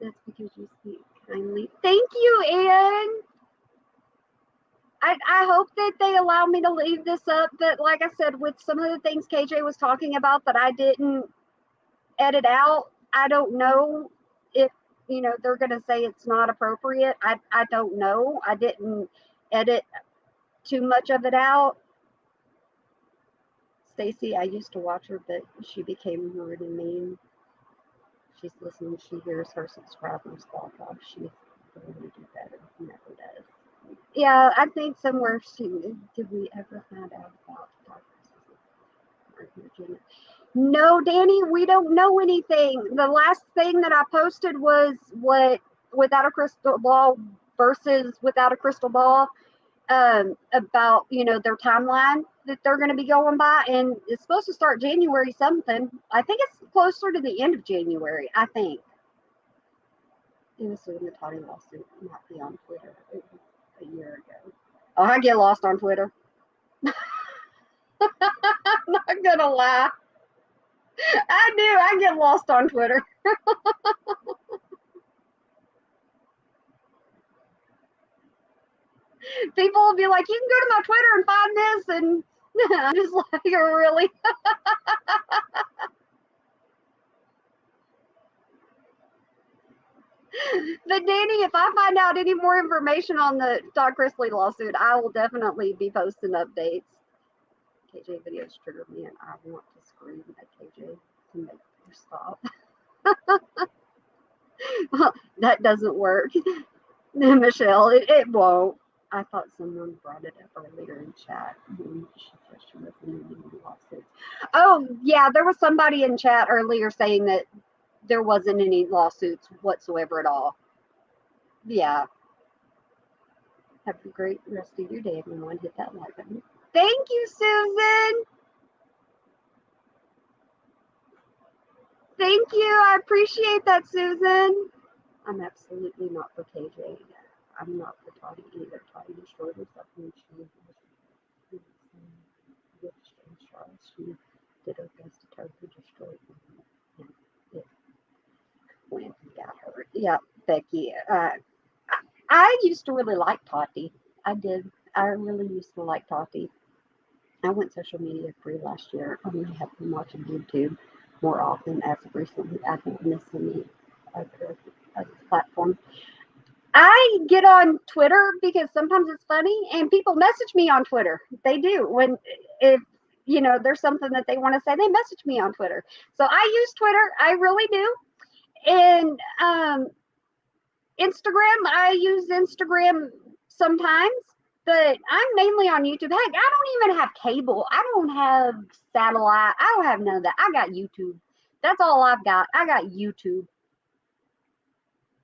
That's because you speak kindly. Thank you, Ann. I hope that they allow me to leave this up. But like I said, with some of the things KJ was talking about that I didn't edit out, I don't know if, they're going to say it's not appropriate. I don't know. I didn't edit too much of it out. Stacy, I used to watch her, but she became rude and mean. She's listening. She hears her subscribers fall off. She's going to do better. Never does. Yeah, I think somewhere did we ever find out about Dr. No, Danny, we don't know anything. The last thing that I posted was what Without a Crystal Ball versus Without a Crystal Ball, about, their timeline that they're going to be going by. And it's supposed to start January something. I think it's closer to the end of January, I think. It was in the Toddy lawsuit, not be on Twitter. It was a year ago. Oh, I get lost on Twitter. I'm not going to lie. I do. I get lost on Twitter. People will be like, you can go to my Twitter and find this. And I'm just like, really? But Danny, if I find out any more information on the Todd Chrisley lawsuit, I will definitely be posting updates. KJ videos trigger me and I want to scream at KJ. to make her stop. That doesn't work. Michelle, it won't. I thought someone brought it up earlier in chat. She was in any lawsuits. Oh, yeah, there was somebody in chat earlier saying that there wasn't any lawsuits whatsoever at all. Yeah. Have a great rest of your day, everyone. Hit that like button. Thank you, Susan. Thank you. I appreciate that, Susan. I'm absolutely not for KJ. I'm not for Toddy either. Toddy destroyed herself when she was with Charles. She did her best to totally destroy him. And it went and got her. Yeah, Becky. I used to really like Toddy. I did. I really used to like Toddy. I went social media free last year. I only have been watching YouTube more often as of recently. I don't miss any other platform. I get on Twitter because sometimes it's funny and people message me on Twitter. They do. If there's something that they want to say, they message me on Twitter. So I use Twitter. I really do. And Instagram, I use Instagram sometimes, but I'm mainly on YouTube. Heck, I don't even have cable. I don't have satellite. I don't have none of that. I got YouTube. That's all I've got. I got YouTube.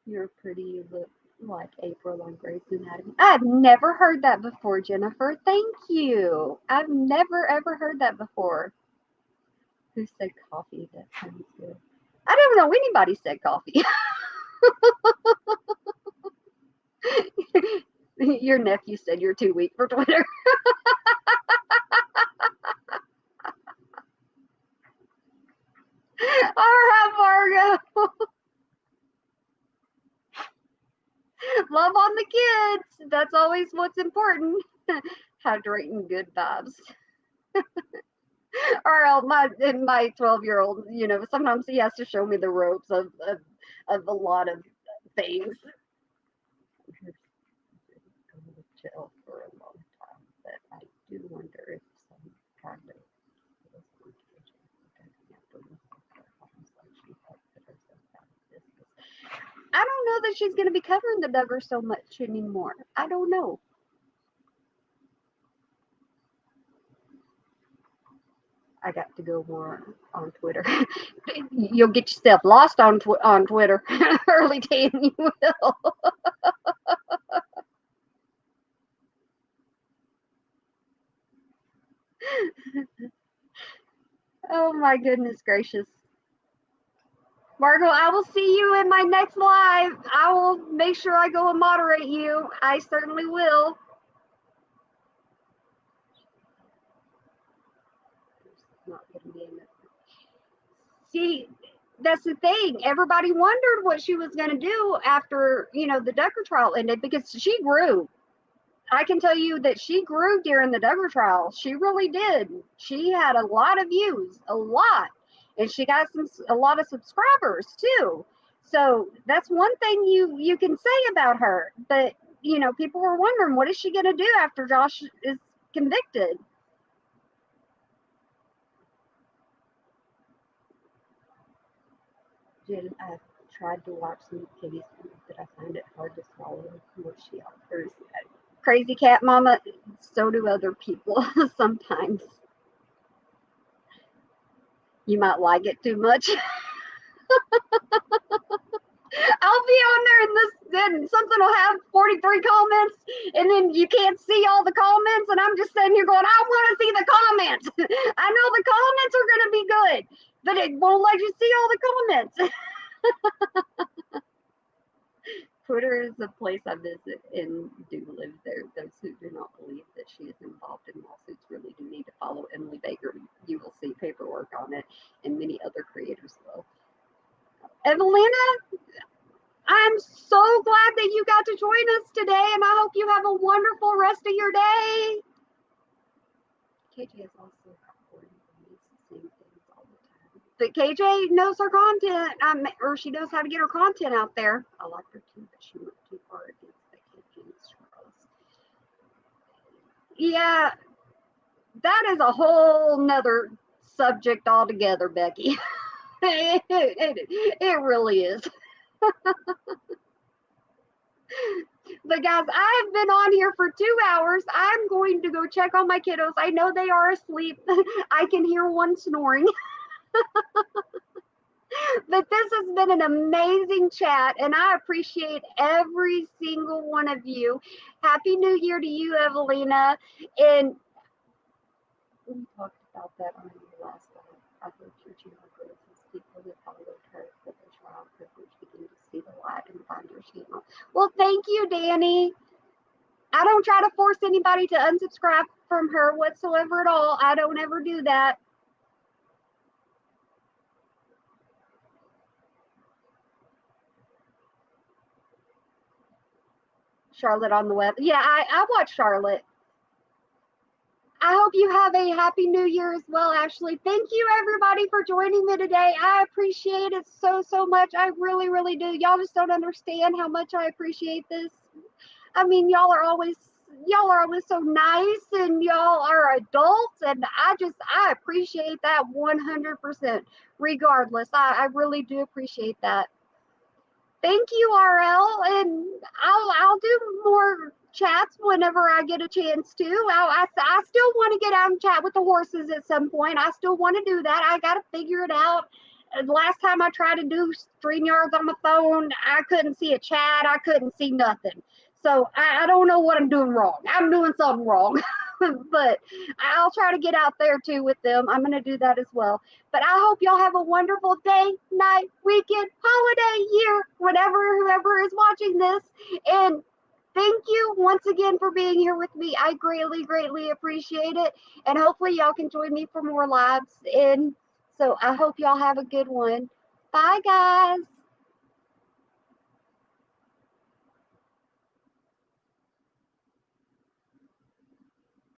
You're pretty. You look like April on Grey's Anatomy. I've never heard that before, Jennifer. Thank you. I've never, ever heard that before. Who said coffee? That sounds good. I don't know anybody said coffee. Your nephew said you're too weak for Twitter. All right, Margo. Love on the kids. That's always what's important. Hydrating good vibes. Or my 12-year-old, sometimes he has to show me the ropes of a lot of things. Chill for a long time, but I do wonder if some kind of I don't know that she's going to be covering the Duggar so much anymore. I don't know. I got to go more on Twitter. You'll get yourself lost on Twitter. Early day, and you will. Oh my goodness gracious. Margot, I will see you in my next live. I will make sure I go and moderate you. I certainly will. Not gonna be enough. See, that's the thing. Everybody wondered what she was going to do after, the Duggar trial ended because she grew. I can tell you that she grew during the Duggar trial. She really did. She had a lot of views, a lot. And she got a lot of subscribers too. So that's one thing you can say about her. But, people were wondering, what is she going to do after Josh is convicted? Jen, I've tried to watch some Kitty's food, but I find it hard to swallow what she offers. Crazy cat mama, so do other people sometimes. You might like it too much. I'll be on there and then something will have 43 comments and then you can't see all the comments and I'm just sitting here going, I want to see the comments. I know the comments are going to be good, but it won't let you see all the comments. Twitter is a place I visit and do live there. Those who do not believe that she is involved in lawsuits really do need to follow Emily Baker. You will see paperwork on it, and many other creators will. Evelina, I'm so glad that you got to join us today, and I hope you have a wonderful rest of your day. KJ is also the same things all the time. But KJ knows her content, or she knows how to get her content out there. I like her too, but she went too far against the KJ's Charles. Yeah, that is a whole nother subject altogether, Becky. It really is. But guys, I have been on here for 2 hours. I'm going to go check on my kiddos. I know they are asleep. I can hear one snoring. But this has been an amazing chat, and I appreciate every single one of you. Happy New Year to you, Evelina. And we talked about that on the last one. I hope your channel grows as people who followed her with the trial privilege begin to see the light and find your channel. Well, thank you, Danny. I don't try to force anybody to unsubscribe from her whatsoever at all. I don't ever do that. Charlotte on the web. Yeah, I watch Charlotte. I hope you have a happy new year as well, Ashley. Thank you, everybody, for joining me today. I appreciate it so much. I really, really do. Y'all just don't understand how much I appreciate this. I mean, y'all are always so nice, and y'all are adults, and I appreciate that 100%. Regardless, I really do appreciate that. Thank you, RL, and I'll do more chats whenever I get a chance to. I still want to get out and chat with the horses at some point. I still want to do that. I got to figure it out. Last time I tried to do StreamYards on my phone, I couldn't see a chat. I couldn't see nothing. So I don't know what I'm doing wrong. I'm doing something wrong. But I'll try to get out there too with them. I'm going to do that as well. But I hope y'all have a wonderful day, night, weekend, holiday, year, whoever is watching this. And thank you once again for being here with me. I greatly appreciate it. And hopefully y'all can join me for more lives. And so I hope y'all have a good one. Bye, guys.